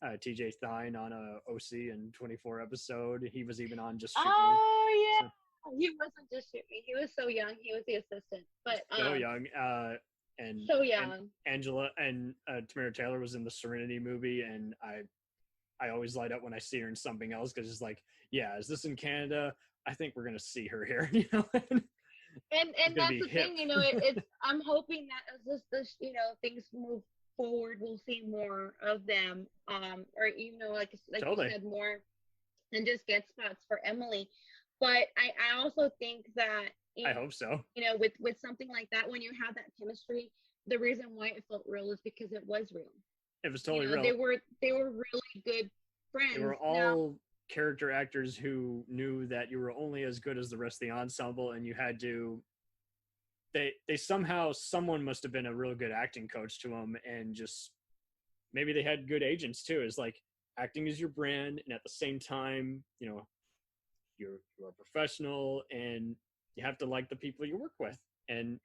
C: TJ Thine on a OC and 24 episode. He was even on Just Shoot Me.
D: Oh yeah, he wasn't just Shoot Me. He was so young. He was the assistant, but
C: So young. And
D: so young.
C: Angela and Tamara Taylor was in the Serenity movie, and I always light up when I see her in something else because it's like, yeah, is this in Canada? I think we're gonna see her here, you know.
D: And
C: gonna
D: that's
C: be
D: the
C: hip.
D: thing, you know. It's I'm hoping that as this you know things move forward, we'll see more of them. Or you know, like
C: Totally.
D: you said, more than just guest spots for Emily. But I also think that
C: I hope so.
D: you know, with something like that, when you have that chemistry, the reason why it felt real is because it was real.
C: It was totally
D: You know,
C: real.
D: they were really good friends.
C: They were
D: Now,
C: all character actors who knew that you were only as good as the rest of the ensemble, and you had to. they somehow, someone must have been a real good acting coach to him, and just maybe they had good agents too. Is like, acting is your brand, and at the same time, you know, you're a professional, and you have to like the people you work with. And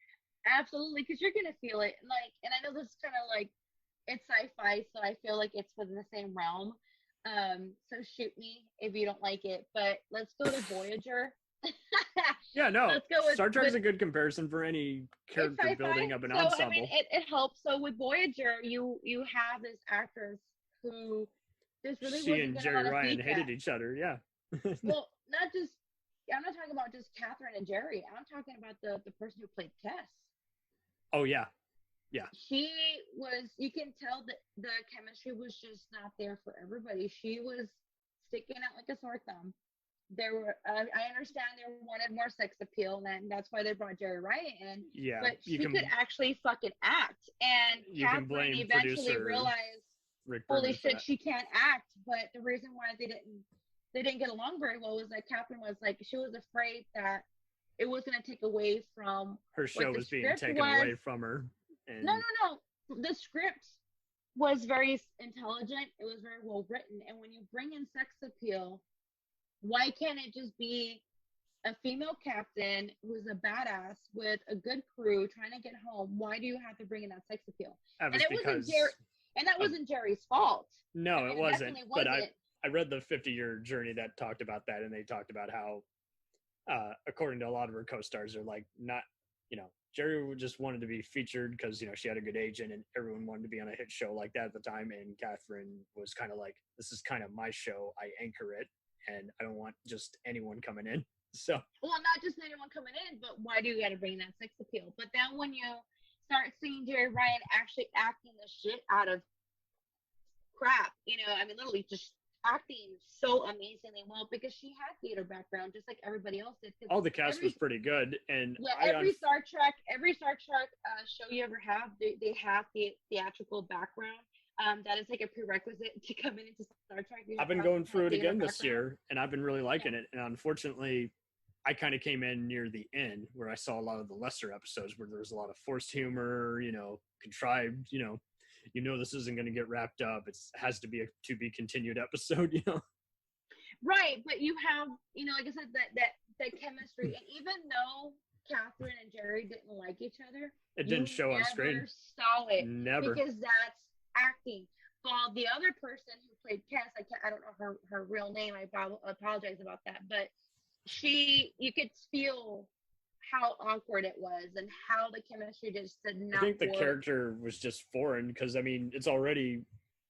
D: Absolutely, because you're gonna feel it. Like, and I know this is kind of like it's sci-fi, so I feel like it's within the same realm. So shoot me if you don't like it. But let's go to Voyager.
C: yeah, no,
D: Let's go with
C: Star Trek's a good comparison for any
D: it's
C: character
D: sci-fi.
C: building of an
D: So
C: ensemble.
D: I mean, it helps. So with Voyager, you have this actress who this really
C: She
D: wasn't
C: and
D: gonna
C: Jerry
D: let us
C: Ryan
D: meet
C: hated
D: that.
C: each other. Yeah.
D: Well, not just. I'm not talking about just Catherine and Jerry. I'm talking about the person who played Tess.
C: Oh yeah.
D: She was, you can tell that the chemistry was just not there for everybody. She was sticking out like a sore thumb. There were I understand they wanted more sex appeal, and that's why they brought Jerry Ryan in.
C: Yeah.
D: But she could actually fucking act, and
C: You can
D: Catherine
C: blame
D: eventually
C: producer
D: realized,
C: Rick
D: holy
C: Berman for
D: shit,
C: that.
D: she can't act. But the reason why they didn't get along very well was that Catherine was like, she was afraid that it was going to take away from
C: Her show
D: the
C: was being
D: script
C: taken
D: was.
C: away from her. And
D: No. The script was very intelligent. It was very well written. And when you bring in sex appeal, why can't it just be a female captain who's a badass with a good crew trying to get home? Why do you have to bring in that sex appeal?
C: that was because
D: That wasn't Jerry's fault.
C: no,
D: I mean,
C: it wasn't.
D: definitely
C: But
D: wasn't.
C: I read the 50-year journey that talked about that, and they talked about how, according to a lot of her co-stars, are like not, you know, Jerry just wanted to be featured because, you know, she had a good agent and everyone wanted to be on a hit show like that at the time. And Catherine was kind of like, this is kind of my show. I anchor it, and I don't want just anyone coming in. So,
D: Well, not just anyone coming in, but why do you got to bring that sex appeal? But then when you start seeing Jerry Ryan actually acting the shit out of crap, you know, I mean, literally just acting so amazingly well because she had theater background just like everybody else did.
C: all the cast was pretty good. And
D: Yeah, every Star Trek show you ever have, they have the theatrical background. That is like a prerequisite to come into Star Trek.
C: I've been going through it again this year, and I've been really liking it. And unfortunately, I kind of came in near the end where I saw a lot of the lesser episodes where there was a lot of forced humor, you know, contrived, you know, this isn't going to get wrapped up. It has to be a to be continued episode, you know.
D: Right, but you have, you know, like I said, that chemistry, and even though Catherine and Jerry didn't like each other,
C: It didn't show on screen.
D: Never saw it.
C: Never.
D: Because that's acting. While the other person who played Tess, I don't know her real name. I apologize about that, but you could feel how awkward it was and how the chemistry just did not.
C: I think the
D: work.
C: character was just foreign because, I mean, it's already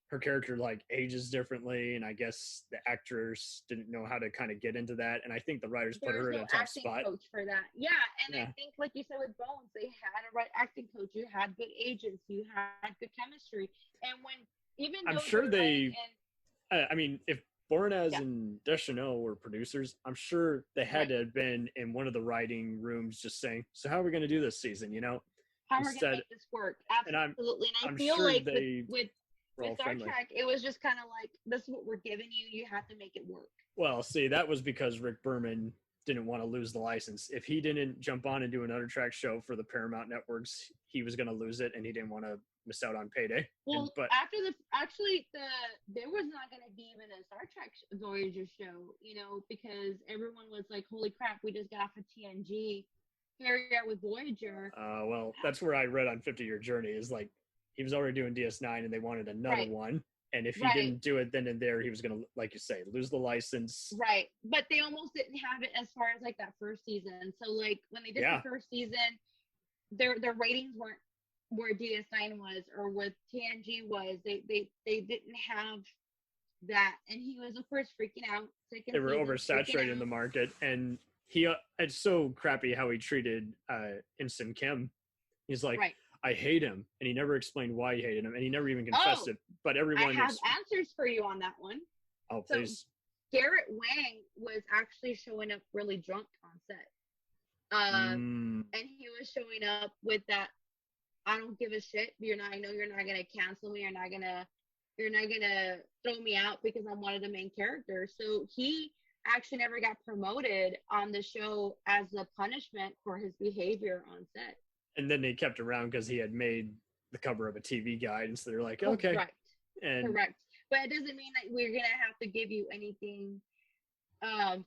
C: her character like ages differently, and I guess the actors didn't know how to kind of get into that, and I think the writers put her in a tough
D: acting
C: spot.
D: coach for that. Yeah, and I think, like you said with Bones, they had a right acting coach. You had good agents. You had good chemistry, and
C: I'm sure they. I mean, if Boreanaz and Deschanel were producers, I'm sure they had to have been in one of the writing rooms just saying, so how are we going to do this season, you know?
D: How are we going to make this work? Absolutely. And
C: I'm
D: I feel
C: sure
D: like
C: with
D: Star Trek, it was just kind of like, this is what we're giving you. You have to make it work.
C: Well, see, that was because Rick Berman didn't want to lose the license. If he didn't jump on and do another track show for the Paramount networks, he was going to lose it, and he didn't want to miss out on payday.
D: Well, there was not going to be even a Star Trek Voyager show, you know, because everyone was like, holy crap, we just got off of TNG. Here we are with Voyager.
C: Well, that's where I read on 50-Year Journey is like, he was already doing DS9 and they wanted another one. And if he didn't do it then and there, he was going to, like you say, lose the license.
D: Right. But they almost didn't have it as far as like that first season. So like when they did the first season, their ratings weren't where DS9 was or what TNG was. They didn't have that. And he was, of course, freaking out.
C: They were oversaturating the market. And it's so crappy how he treated Ensign Kim. He's like, I hate him, and he never explained why he hated him, and he never even confessed it. But everyone
D: I have answers for you on that one.
C: Oh, please.
D: So, Garrett Wang was actually showing up really drunk on set, and he was showing up with that. I don't give a shit. I know you're not gonna cancel me. You're not gonna throw me out because I'm one of the main characters. So he actually never got promoted on the show as a punishment for his behavior on set.
C: And then they kept around because he had made the cover of a TV guide, and so they're like, okay.
D: Correct.
C: And
D: Correct. But it doesn't mean that we're gonna have to give you anything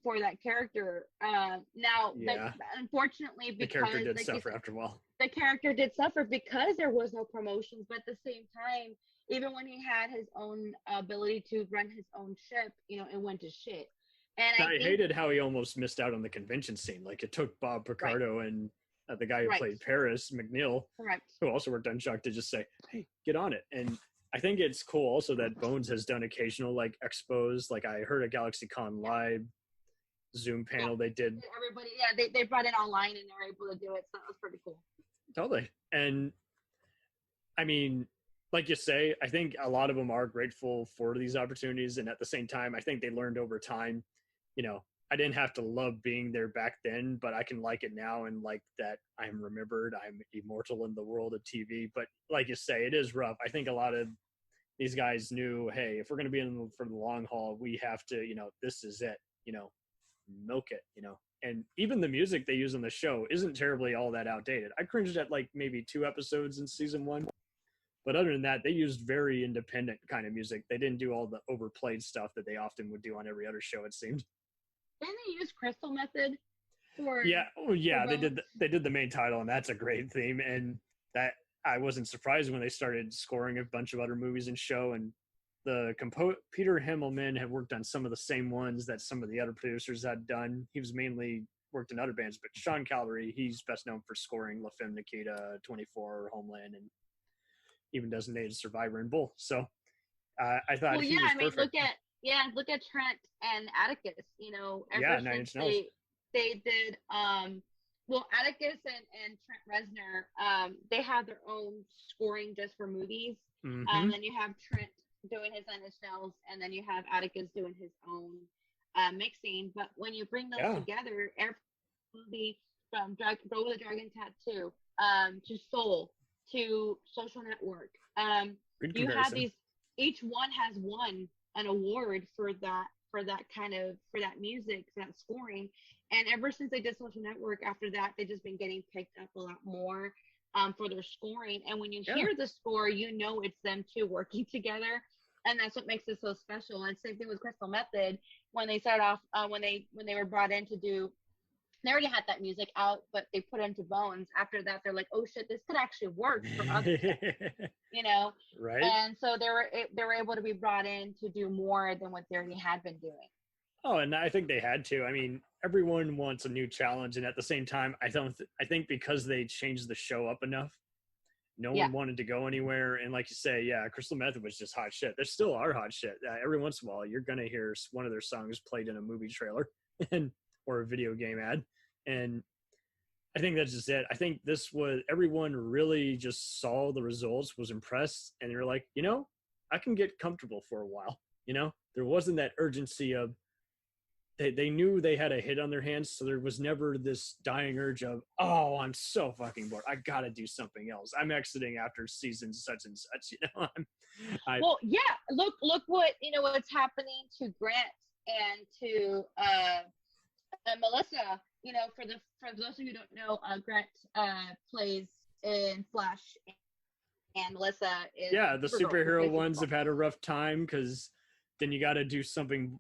D: for that character. Now,
C: Yeah.
D: unfortunately,
C: the
D: because
C: character did
D: like you
C: suffer
D: said,
C: after a while.
D: the character did suffer because there was no promotions. But at the same time, even when he had his own ability to run his own ship, it went to shit. And
C: I
D: think,
C: hated how he almost missed out on the convention scene. Like, it took Bob Picardo and the guy who
D: Right.
C: played Paris, McNeil,
D: correct.
C: who also worked on Chuck, to just say, hey, get on it. And I think it's cool also that Bones has done occasional like expos. Like, I heard a GalaxyCon live Zoom panel they did.
D: Everybody, they brought it online and they were able to do it, so that was pretty cool.
C: Totally. And I mean, like you say, I think a lot of them are grateful for these opportunities. And at the same time, I think they learned over time, I didn't have to love being there back then, but I can like it now, and like that I'm remembered, I'm immortal in the world of TV. But like you say, it is rough. I think a lot of these guys knew, hey, if we're going to be in for the long haul, we have to, this is it, milk it, And even the music they use on the show isn't terribly all that outdated. I cringed at like maybe 2 episodes in season 1. But other than that, they used very independent kind of music. They didn't do all the overplayed stuff that they often would do on every other show, it seemed.
D: Didn't they use Crystal Method for?
C: Yeah, they
D: Bones?
C: did the main title, and that's a great theme. And that I wasn't surprised when they started scoring a bunch of other movies and show. And the Peter Himmelman had worked on some of the same ones that some of the other producers had done. He was mainly worked in other bands, but Sean Callery, he's best known for scoring La Femme Nikita, 24, Homeland, and even Designated Survivor and Bull. So I thought he was perfect.
D: Look at Trent and Atticus. Ever
C: Nine
D: since
C: Inch Nails.
D: they did Atticus and Trent Reznor, they have their own scoring just for movies.
C: Mhm.
D: Then you have Trent doing his Nine Inch Nails, and then you have Atticus doing his own mixing. But when you bring those together, every movie from Go with a Dragon Tattoo to Soul to Social Network,
C: Good
D: you have
C: comparison.
D: these. Each one has won an award for that music, for that scoring. And ever since they did Social Network, after that, they've just been getting picked up a lot more for their scoring. And when you hear the score, it's them two working together, and that's what makes it so special. And same thing with Crystal Method. When they started off, when they were brought in to do, they already had that music out, but they put it into Bones. After that, they're like, oh shit, this could actually work for other stuff,
C: Right.
D: And so they were able to be brought in to do more than what they already had been doing.
C: Oh, and I think they had to. I mean, everyone wants a new challenge, and at the same time, I think because they changed the show up enough, no one wanted to go anywhere. And like you say, Crystal Method was just hot shit. There still are hot shit. Every once in a while, you're gonna hear one of their songs played in a movie trailer, or a video game ad. And I think that's just it. I think this was, everyone really just saw the results, was impressed, and they're like, I can get comfortable for a while. There wasn't that urgency of, they knew they had a hit on their hands, so there was never this dying urge of, oh, I'm so fucking bored, I gotta do something else, I'm exiting after season such and such.
D: Look what what's happening to Grant and to Melissa. For those of you who don't know, Grant plays in Flash, and Melissa is
C: the superhero ones have had a rough time, because then you got to do something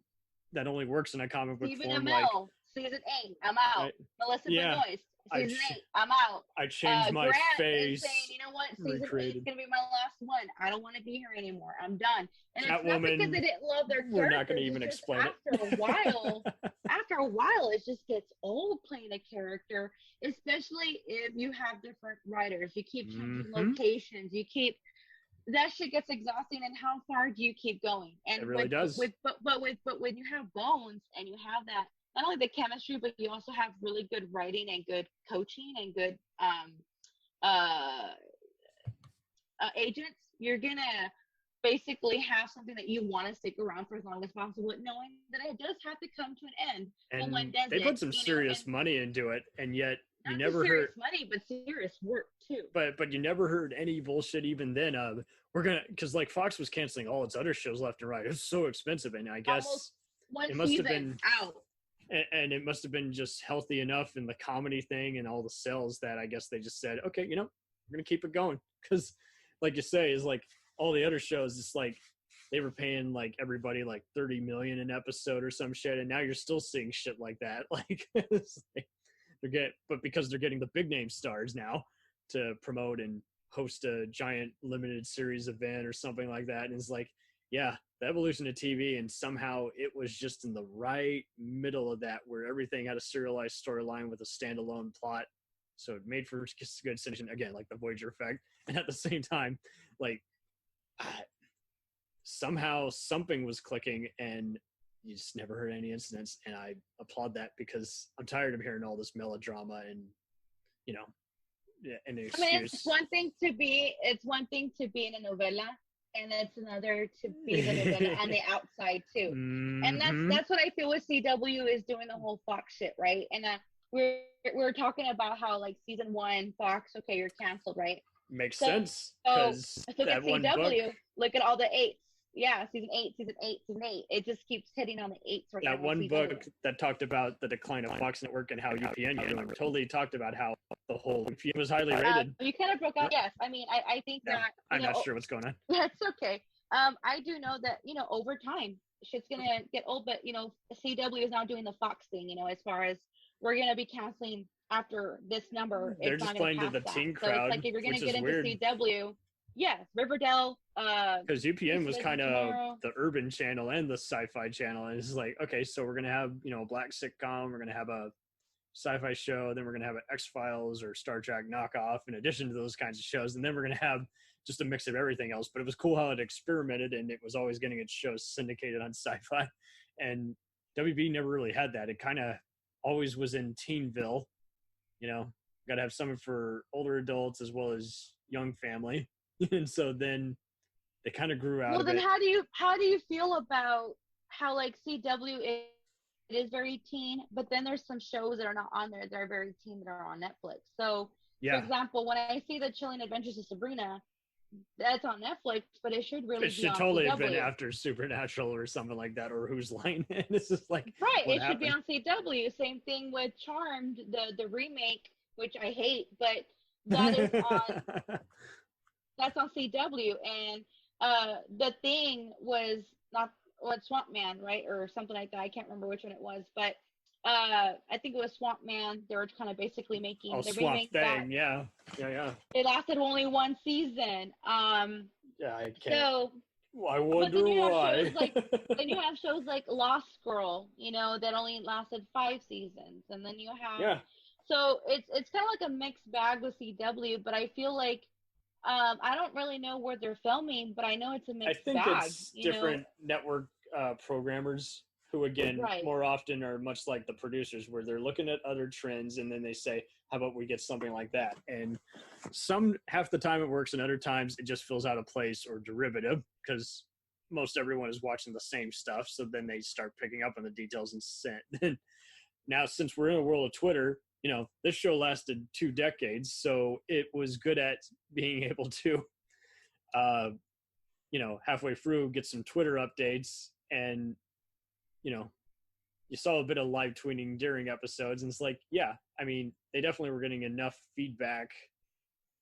C: that only works in a comic book
D: Stephen
C: form.
D: Amell, season 8, I'm out. Melissa Benoist, season 8, I'm out.
C: I changed my
D: Grant
C: face.
D: is saying, you know what, season 8 is
C: recreated.
D: going to be my last one. I don't want to be here anymore. I'm done. And it's not
C: Catwoman,
D: because they didn't love their characters.
C: we're not going to even
D: it's just
C: explain
D: after a while, it just gets old playing a character, especially if you have different writers. You keep changing locations. You keep, that shit gets exhausting. And how far do you keep going? And
C: it really does.
D: But when you have Bones and you have that, not only the chemistry, but you also have really good writing and good coaching and good agents, you're gonna basically have something that you want to stick around for as long as possible, knowing that it does have to come to an end.
C: And
D: when does
C: they put some serious money into it, and yet you never
D: serious
C: heard
D: money, but serious work too.
C: But you never heard any bullshit even then of, we're gonna, because like Fox was canceling all its other shows left and right. It was so expensive, and I guess
D: Almost one
C: it must have
D: season
C: been
D: out.
C: and it must have been just healthy enough in the comedy thing and all the sales that I guess they just said, okay, we're gonna keep it going, because like you say, is like all the other shows, it's like they were paying like everybody like 30 million an episode or some shit, and now you're still seeing shit like that. Like, but because they're getting the big name stars now to promote and host a giant limited series event or something like that, and it's like, yeah, the evolution of TV, and somehow it was just in the right middle of that, where everything had a serialized storyline with a standalone plot, so it made for good syndication, again, like the Voyager effect. And at the same time, like, somehow something was clicking, and you just never heard any incidents. And I applaud that, because I'm tired of hearing all this melodrama and an excuse.
D: I mean, it's one thing to be in a novela, and it's another to be the novela on the outside too.
C: Mm-hmm.
D: And that's what I feel with CW is doing the whole Fox shit, right? And we're talking about how like season 1 Fox, okay, you're canceled, right?
C: Makes sense.
D: So look
C: that
D: at
C: one
D: CW.
C: book,
D: look at all the 8s. Yeah, season 8. It just keeps hitting on the 8s right now.
C: that one book that talked about the decline of Fox Network and how UPN totally talked about how the whole UPN was highly rated.
D: You kind of broke out. Yes, I mean, I think that
C: I'm not sure what's going on.
D: That's okay. I do know that over time shit's gonna get old, but CW is now doing the Fox thing. As far as we're gonna be canceling after this number.
C: They're just playing to the teen crowd. So it's
D: like if you're gonna get into
C: weird.
D: CW, yes, Riverdale.
C: Because UPN was kind of the urban channel and the sci-fi channel, and it's like, okay, so we're gonna have a black sitcom, we're gonna have a sci-fi show, then we're gonna have an X-Files or Star Trek knockoff in addition to those kinds of shows, and then we're gonna have just a mix of everything else. But it was cool how it experimented, and it was always getting its shows syndicated on sci-fi. And WB never really had that. It kind of always was in teenville. Got to have something for older adults as well as young family. And so then they kind of grew out of it.
D: Well, then how do you feel about how like CW it is very teen, but then there's some shows that are not on there that are very teen that are on Netflix. So, for example, when I see The Chilling Adventures of Sabrina, that's on Netflix, but it should really be on
C: totally
D: CW.
C: have been after Supernatural or something like that, or Whose Line. And this is like,
D: right, it
C: happened?
D: Should be on CW. Same thing with Charmed, the remake, which I hate, but that is on that's on CW. And the thing was not Swamp Man, right, or something like that. I can't remember which one it was, but I think it was Swamp Man. They were kind of basically making
C: the
D: Swamp
C: Thing. Yeah.
D: It lasted only one season.
C: Yeah, I can't.
D: So
C: I wonder why.
D: Then you have shows like Lost Girl, that only lasted 5 seasons, and then you have So it's kind of like a mixed bag with CW, but I feel like I don't really know where they're filming, but I know it's a mixed bag.
C: I think it's different network programmers who, again, more often are much like the producers, where they're looking at other trends and then they say, how about we get something like that? And half the time it works, and other times it just feels out of place or derivative, because most everyone is watching the same stuff. So then they start picking up on the details and now, since we're in a world of Twitter, this show lasted 2 decades, so it was good at being able to, halfway through get some Twitter updates, and, you saw a bit of live tweeting during episodes, and it's like, I mean, they definitely were getting enough feedback,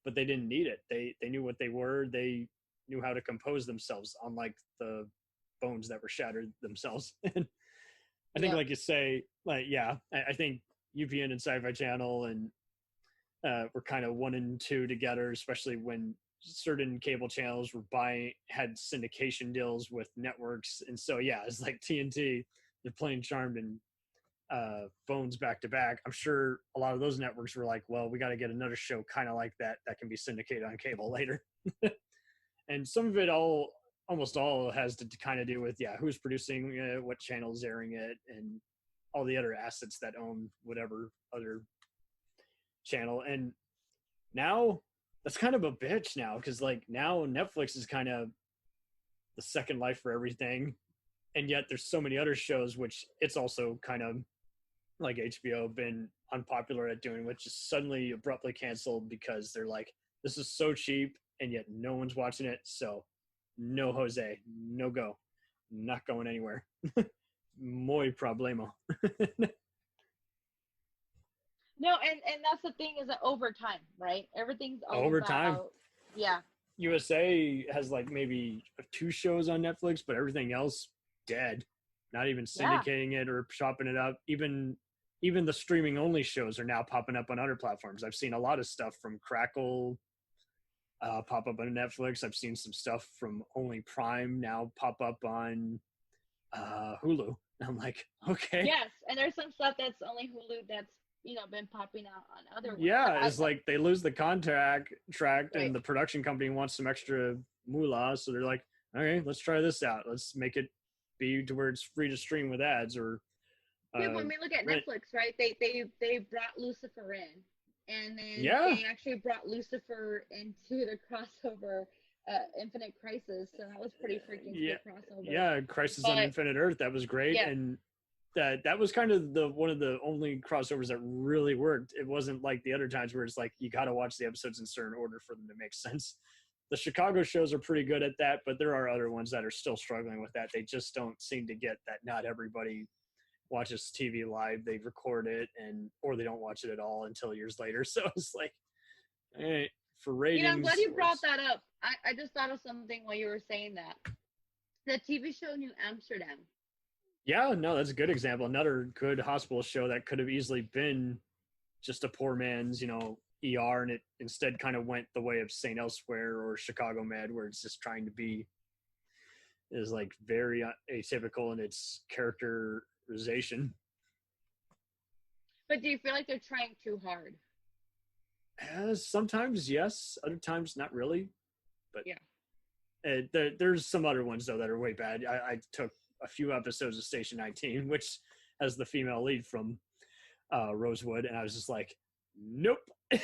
C: but they didn't need it. They knew what they were. They knew how to compose themselves, unlike the bones that were shattered themselves. And I think, like you say, I think UPN and Sci-Fi Channel and were kind of 1 and 2 together, especially when certain cable channels had syndication deals with networks. And so, it's like TNT, they're playing Charmed and Bones back to back. I'm sure a lot of those networks were like, well, we got to get another show kind of like that can be syndicated on cable later. And some of it almost all has to kind of do with, who's producing it, what channel's airing it, and all the other assets that own whatever other channel. And now that's kind of a bitch now, because like now Netflix is kind of the second life for everything, and yet there's so many other shows which it's also kind of like HBO been unpopular at doing, which is suddenly abruptly canceled because they're like, this is so cheap and yet no one's watching it, so no Jose, no go, not going anywhere. muy problema.
D: No, and that's the thing is that over time, right? Everything's all
C: Over
D: about,
C: time.
D: Yeah.
C: USA has like maybe 2 shows on Netflix, but everything else dead. Not even syndicating it or chopping it up. Even the streaming only shows are now popping up on other platforms. I've seen a lot of stuff from Crackle pop up on Netflix. I've seen some stuff from only Prime now pop up on Hulu. I'm like, okay.
D: Yes, and there's some stuff that's only Hulu that's been popping out on other ones.
C: Yeah, it's like they lose the contract
D: Right.
C: and the production company wants some extra moolah, so they're like, okay, let's try this out. Let's make it be to where it's free to stream with ads or
D: Yeah, when we look at
C: rent.
D: Netflix, right? They brought Lucifer in, and then
C: Yeah.
D: they actually brought Lucifer into the crossover Infinite Crisis, so that was pretty freaking
C: Yeah.
D: cool crossover.
C: Yeah, Crisis on
D: But-
C: Infinite Earth, that was great.
D: Yeah.
C: And that was kind of one of the only crossovers that really worked. It wasn't like the other times where it's like you got to watch the episodes in certain order for them to make sense. The Chicago shows are pretty good at that, but there are other ones that are still struggling with that. They just don't seem to get that not everybody watches TV live. They record it or they don't watch it at all until years later. So it's like, hey, for ratings.
D: I'm glad you brought that up. I just thought of something while you were saying that. The TV show New Amsterdam.
C: Yeah, no, that's a good example. Another good hospital show that could have easily been just a poor man's, ER, and it instead kind of went the way of St. Elsewhere or Chicago Med, where it's just trying to be is like very atypical in its characterization.
D: But do you feel like they're trying too hard?
C: Sometimes yes, other times not really. But
D: Yeah.
C: There's some other ones though that are way bad. I took a few episodes of Station 19, which has the female lead from Rosewood, and I was just like, nope. Goodbye.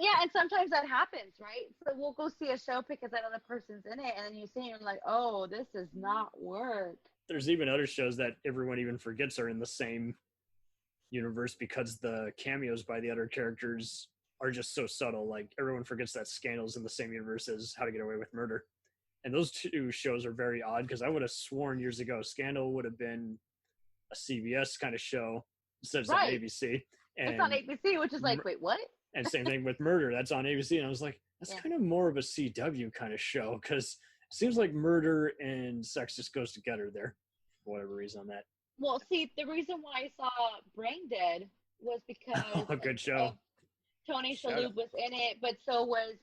D: Yeah, and sometimes that happens, right? So we'll go see a show because that other person's in it, and then you see it and you're like, oh, this does not work.
C: There's even other shows that everyone even forgets are in the same universe because the cameos by the other characters are just so subtle. Like everyone forgets that Scandal's in the same universe as How to Get Away with Murder. And those 2 shows are very odd because I would have sworn years ago Scandal would have been a CBS kind of show instead of on ABC. And,
D: it's on ABC, which is like, wait, what?
C: and same thing with Murder. That's on ABC. And I was like, that's
D: Yeah.
C: kind of more of a CW kind of show because it seems like murder and sex just goes together there for whatever reason on that.
D: Well, see, the reason why I saw Brain Dead was because
C: A good show.
D: Tony
C: Shout
D: Shalhoub
C: out.
D: was in it, but so was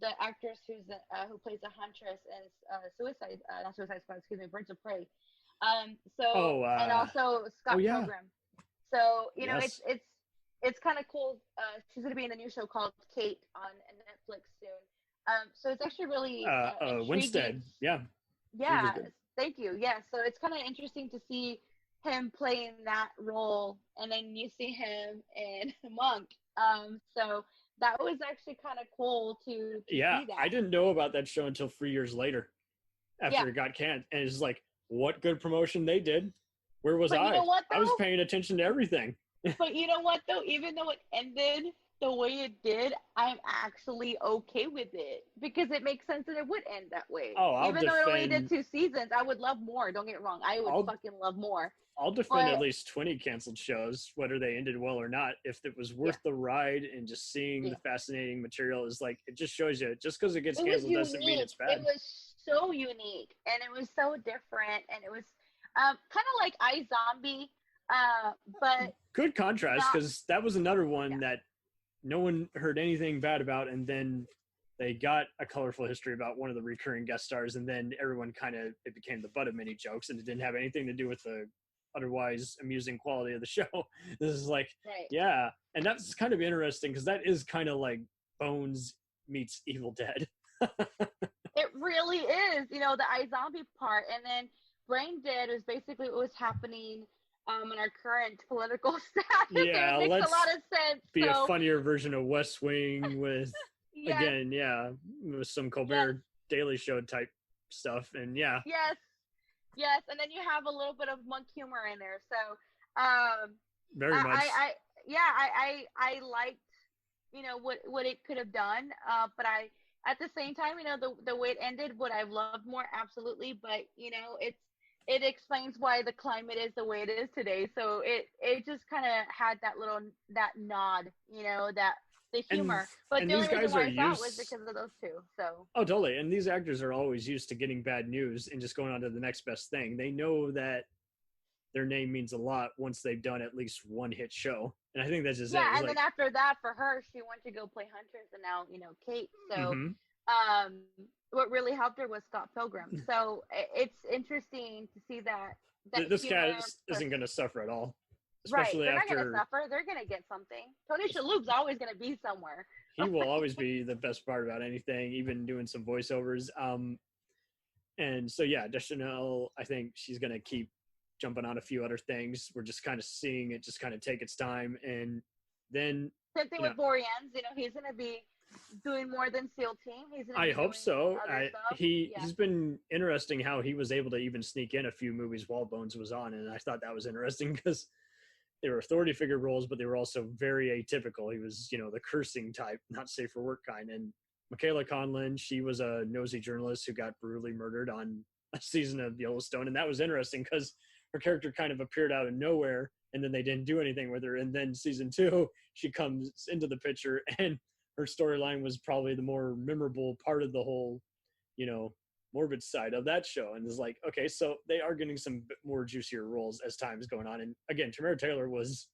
D: the actress who plays the huntress in not Suicide Squad, excuse me, Birds of Prey. And also Scott
C: yeah.
D: Pilgrim. So
C: Yes.
D: it's kind of cool. She's going to be in a new show called Kate on Netflix soon. So it's actually really
C: Winstead. Yeah.
D: Yeah,
C: Really good.
D: thank you. Yeah, so it's kind of interesting to see him playing that role, and then you see him in Monk. So that was actually kind of cool to see that.
C: I didn't know about that show until 3 years later after
D: Yeah.
C: it got canned. And it's like, what good promotion they did. Where was
D: But
C: I?
D: you know what,
C: I was
D: though?
C: paying attention to everything.
D: But you know what, though? Even though it ended the way it did, I'm actually okay with it because it makes sense that it would end that way.
C: Oh, I'll
D: Even though it only did
C: defend-
D: 2 seasons, I would love more. Don't get me wrong. I would
C: I'll-
D: fucking love more.
C: I'll defend
D: But-
C: at least 20 canceled shows, whether they ended well or not. If it was worth the ride and just seeing the fascinating material is like, it just shows you, just because it gets
D: It was
C: canceled doesn't mean it's bad.
D: It was so unique, and it was so different, and it was kind of like iZombie, but
C: Good contrast,
D: not-
C: because that was another one that no one heard anything bad about, and then they got a colorful history about one of the recurring guest stars, and then everyone it became the butt of many jokes, and it didn't have anything to do with the otherwise amusing quality of the show. This is like,
D: right.
C: yeah, and that's kind of interesting, because that is kind of like Bones meets Evil Dead.
D: It really is, the iZombie part, and then Brain Dead is basically what was happening in our current political status.
C: Yeah,
D: it makes
C: let's
D: a lot of sense.
C: Be
D: so,
C: a funnier version of West Wing with
D: yes,
C: again, with some Colbert Daily Show type stuff, and
D: yes, and then you have a little bit of monk humor in there. So,
C: very much.
D: I liked, what it could have done, but at the same time, the way it ended, would I love more? Absolutely, but it explains why the climate is the way it is today. So it just kind of had that nod, that the humor. But
C: and
D: the
C: these
D: only reason
C: guys
D: why
C: are
D: I saw it was
C: used.
D: because of those two. So
C: Oh, totally. And these actors are always used to getting bad news and just going on to the next best thing. They know that their name means a lot once they've done at least one hit show. And I think that's just it.
D: yeah,
C: It's
D: and
C: like,
D: then after that, for her, she went to go play Hunters, and now Kate. So
C: mhm.
D: what really helped her was Scott Pilgrim. So it's interesting to see that
C: This
D: humor.
C: cat isn't going to suffer at all,
D: Right,
C: especially
D: they're not going to
C: after
D: suffer. They're going to get something. Tony Shalhoub's always going to be somewhere.
C: he will always be the best part about anything, even doing some voiceovers. And so, yeah, Deschanel, I think she's going to keep jumping on a few other things. We're just kind of seeing it just kind of take its time. And then
D: Same thing with Boreans. He's going to be doing more than SEAL Team. He's going to
C: I hope so.
D: stuff.
C: He's been interesting how he was able to even sneak in a few movies while Bones was on. And I thought that was interesting because they were authority figure roles, but they were also very atypical. He was, the cursing type, not safe for work kind. And Michaela Conlin, she was a nosy journalist who got brutally murdered on a season of Yellowstone. And that was interesting because her character kind of appeared out of nowhere and then they didn't do anything with her. And then season 2, she comes into the picture and her storyline was probably the more memorable part of the whole, morbid side of that show. And it's like, okay, so they are getting some more juicier roles as time is going on. And again, Tamara Taylor was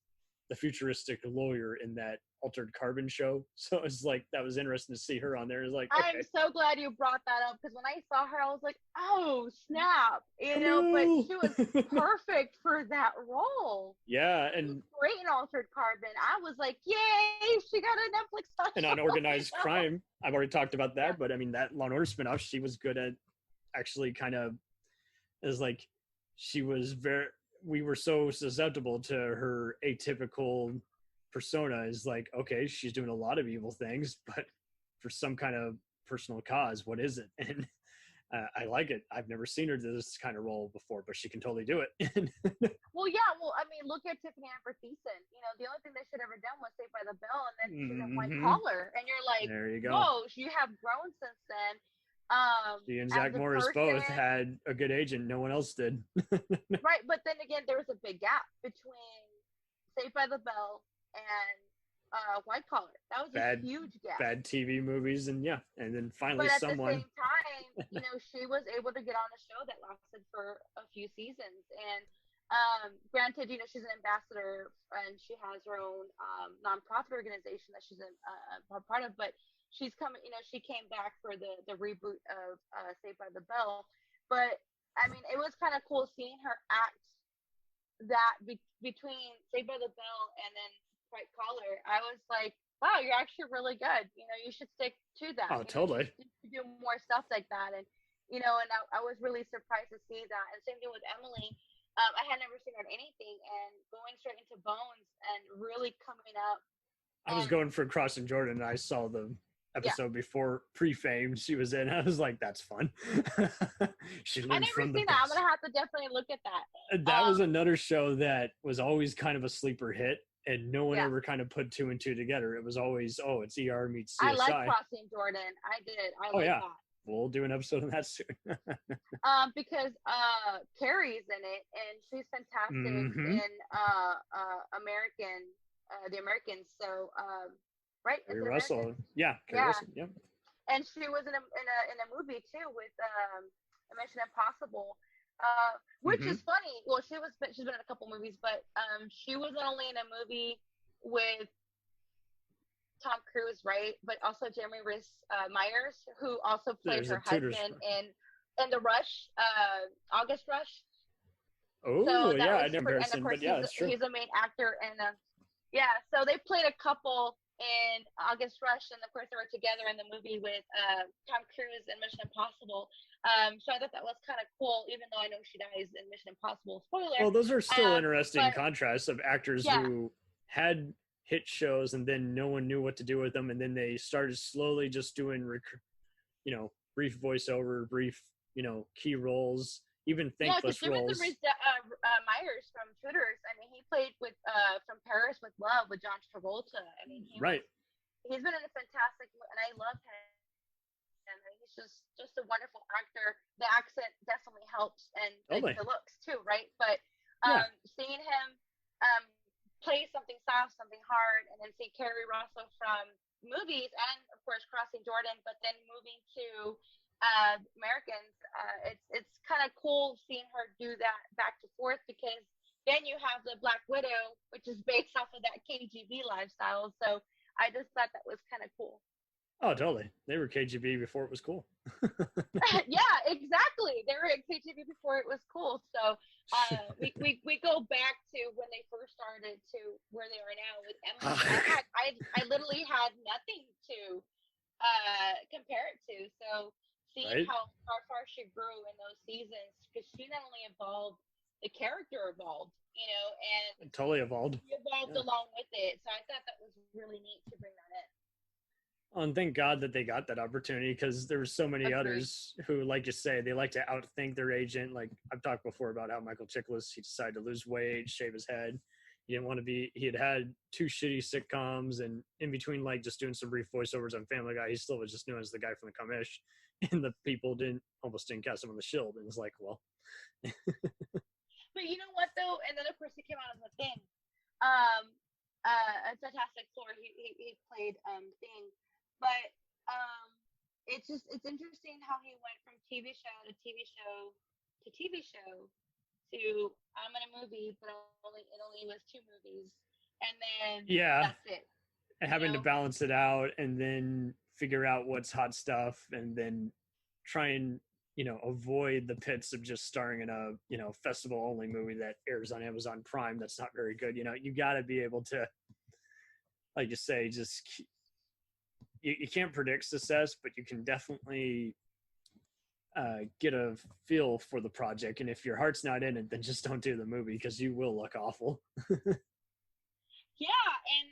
C: the futuristic lawyer in that Altered Carbon show. So it's like, that was interesting to see her on there. It's like, okay.
D: I'm so glad you brought that up because when I saw her, I was like, oh, snap, but she was perfect for that role.
C: Yeah. And
D: great in Altered Carbon. I was like, yay, she got a Netflix special.
C: And on Organized Crime, I've already talked about that, but I mean, that Law & Order spinoff, she was good at actually kind of, is like, she was we were so susceptible to her atypical persona. Is like, okay, she's doing a lot of evil things, but for some kind of personal cause, what is it? And I like it. I've never seen her do this kind of role before, but she can totally do it.
D: Well, yeah. Well, I mean, look at Tiffany Amber Thiessen. The only thing they should have ever done was Saved by the Bell, and then she's in White Collar, and you're like,
C: there you go.
D: Whoa, you have grown since then.
C: She and Zach Morris both had a good agent. No one else did.
D: Right, but then again, there was a big gap between Saved by the Bell and White Collar. That was a huge gap.
C: Bad TV movies, and then finally
D: but at
C: someone.
D: the same time, she was able to get on a show that lasted for a few seasons. And granted, she's an ambassador and she has her own nonprofit organization that she's a part of, but she's coming. She came back for the reboot of Saved by the Bell. But I mean, it was kind of cool seeing her act that between Saved by the Bell and then White Collar. I was like, wow, you're actually really good. You should stick to that.
C: Oh, totally.
D: Do more stuff like that. And, and I was really surprised to see that. And same thing with Emily. I had never seen her in anything, and going straight into Bones and really coming up.
C: I was going for Crossing Jordan, and I saw the episode before pre-fame she was in. I was like, that's fun. She learned from the best.
D: That. I'm gonna have to definitely look at that.
C: That was another show that was always kind of a sleeper hit, and no one ever kind of put 2 and 2 together. It was always, it's ER meets CSI.
D: I like Crossing Jordan. I did. I like that.
C: We'll do an episode on that soon.
D: Because Carrie's in it, and she's fantastic in The Americans. So right?
C: Carrie Russell. Yeah, Carrie Russell. Yeah.
D: And she was in a movie too with Mission Impossible, which is funny. Well, she's been in a couple movies, but she was not only in a movie with Tom Cruise, right? But also Jeremy Myers, who also played her husband in The Rush, August Rush.
C: Oh,
D: so
C: I never seen, but that's true.
D: He's a main actor, and so they played a couple in August Rush, and of course they were together in the movie with Tom Cruise in Mission Impossible. So I thought that was kind of cool, even though I know she dies in Mission Impossible. Spoiler.
C: Well, those are still interesting contrasts of actors who had hit shows and then no one knew what to do with them, and then they started slowly just doing brief voiceover, brief key roles, even thankless roles.
D: Myers from Tudors, I mean, he played with From Paris with Love with John Travolta. I mean, he's been in a fantastic, and I love him. he's just a wonderful actor. The accent definitely helps, and
C: Totally.
D: the looks too, right? But
C: Yeah.
D: seeing him play something soft, something hard, and then see Carrie Russell from movies, and of course crossing Jordan, but then moving to Americans, it's kind of cool seeing her do that back to forth, because then you have the Black Widow, which is based off of that KGB lifestyle. So I just thought that was kind of cool.
C: Oh, totally. They were KGB before it was cool.
D: Yeah, exactly. They were at KGB before it was cool. So we go back to when they first started to where they are now with Emily. I literally had nothing to compare it to. So seeing
C: Right.
D: how far she grew in those seasons, because she not only evolved, the character evolved, and
C: It totally evolved.
D: she evolved along with it. So I thought that was really neat to bring that in.
C: And thank God that they got that opportunity, because there were so many
D: Agreed.
C: others who, like you say, they like to outthink their agent. Like I've talked before about how Michael Chiklis, he decided to lose weight, shave his head. He didn't want to be. He had 2 shitty sitcoms, and in between, like just doing some brief voiceovers on Family Guy, he still was just known as the guy from the Commish, and the people almost didn't cast him on the Shield. And it's like, well,
D: But you know what though, and then of course he came out as a Thing, a Fantastic Four. He played Thing, but it's interesting how he went from TV show to TV show to TV show to I'm in a movie, but it only was 2 movies, and then
C: yeah,
D: that's it.
C: having to balance it out and then figure out what's hot stuff, and then try and avoid the pits of just starring in a festival only movie that airs on Amazon Prime that's not very good. You got to be able to, like you say, just you can't predict success, but you can definitely get a feel for the project. And if your heart's not in it, then just don't do the movie, because you will look awful.
D: Yeah, and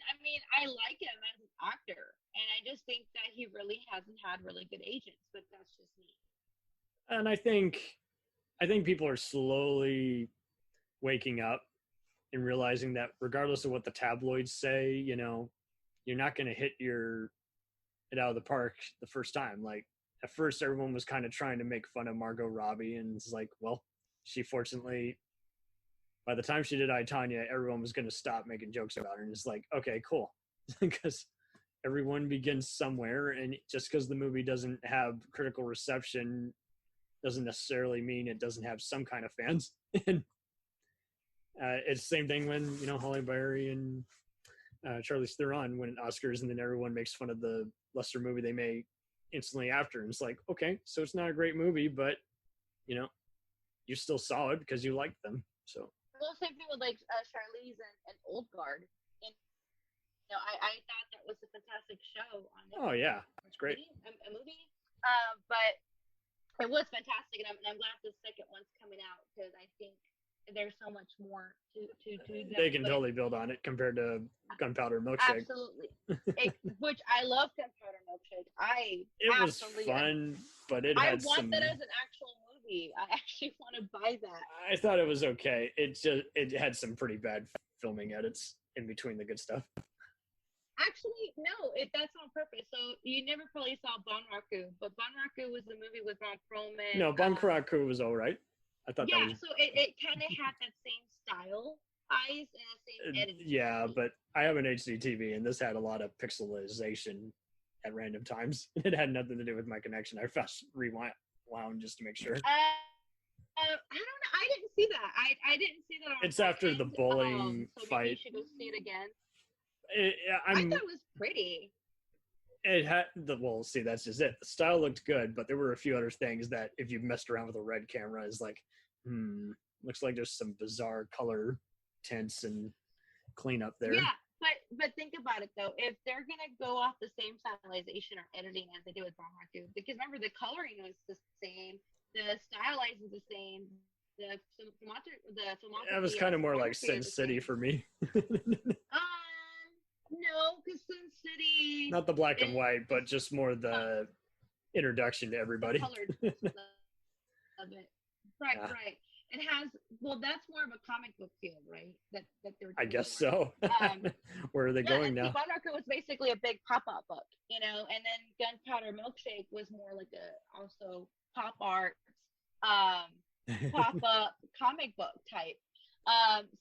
D: I mean, I like him as an actor, and I just think that he really hasn't had really good agents, but that's just me.
C: And I think people are slowly waking up and realizing that regardless of what the tabloids say, you're not going to hit it out of the park the first time. Like at first, everyone was kind of trying to make fun of Margot Robbie, and it's like, well, she fortunately, by the time she did I, Tonya, everyone was going to stop making jokes about her, and it's like, okay, cool, because everyone begins somewhere, and just because the movie doesn't have critical reception doesn't necessarily mean it doesn't have some kind of fans. And it's the same thing when Halle Berry and Charlize Theron win Oscars, and then everyone makes fun of the lesser movie they made instantly after, and it's like, okay, so it's not a great movie, but you still saw it because you liked them. So
D: Well, same thing with like Charlize and Old Guard. And I thought that was a fantastic show on Netflix.
C: Oh yeah, it's great.
D: A movie, but it was fantastic, and I'm glad the second one's coming out, because I think there's so much more to do.
C: They can totally build on it compared to Gunpowder Milkshake.
D: Absolutely, which I love Gunpowder Milkshake.
C: It was fun, but it had
D: I want that as an actual movie. I actually want to buy that.
C: I thought it was okay. It had some pretty bad filming edits in between the good stuff.
D: Actually, no, that's on purpose. So you never probably saw Banraku, but Banraku was the movie with Ron Perlman.
C: No, Banraku was all right. I thought
D: yeah,
C: that was...
D: so it kind of had that same style, eyes, and the same editing.
C: Yeah, but I have an HD TV, and this had a lot of pixelization at random times. It had nothing to do with my connection. I fast rewound just to make sure.
D: I don't know. I didn't see that. I didn't see that on
C: It's after the bullying
D: so
C: fight.
D: Maybe you should go see it again.
C: I
D: thought it was pretty.
C: It had well, see, that's just it. The style looked good, but there were a few other things that if you messed around with a red camera is like, looks like there's some bizarre color tints and cleanup there.
D: Yeah, but think about it though. If they're gonna go off the same stylization or editing as they do with Banraku, because remember the coloring was the same, the stylizing is the same, the
C: That was kind of more like Sin City for me.
D: No, because Sin City.
C: Not the black and white, but just more the introduction to everybody.
D: Colored of it. Right, yeah. Right. It has, well, that's more of a comic book feel, right? That they're.
C: I guess so. Where are they going now?
D: Banraku was basically a big pop-up book. you know, and then Gunpowder Milkshake was more like a also pop art, pop up comic book type.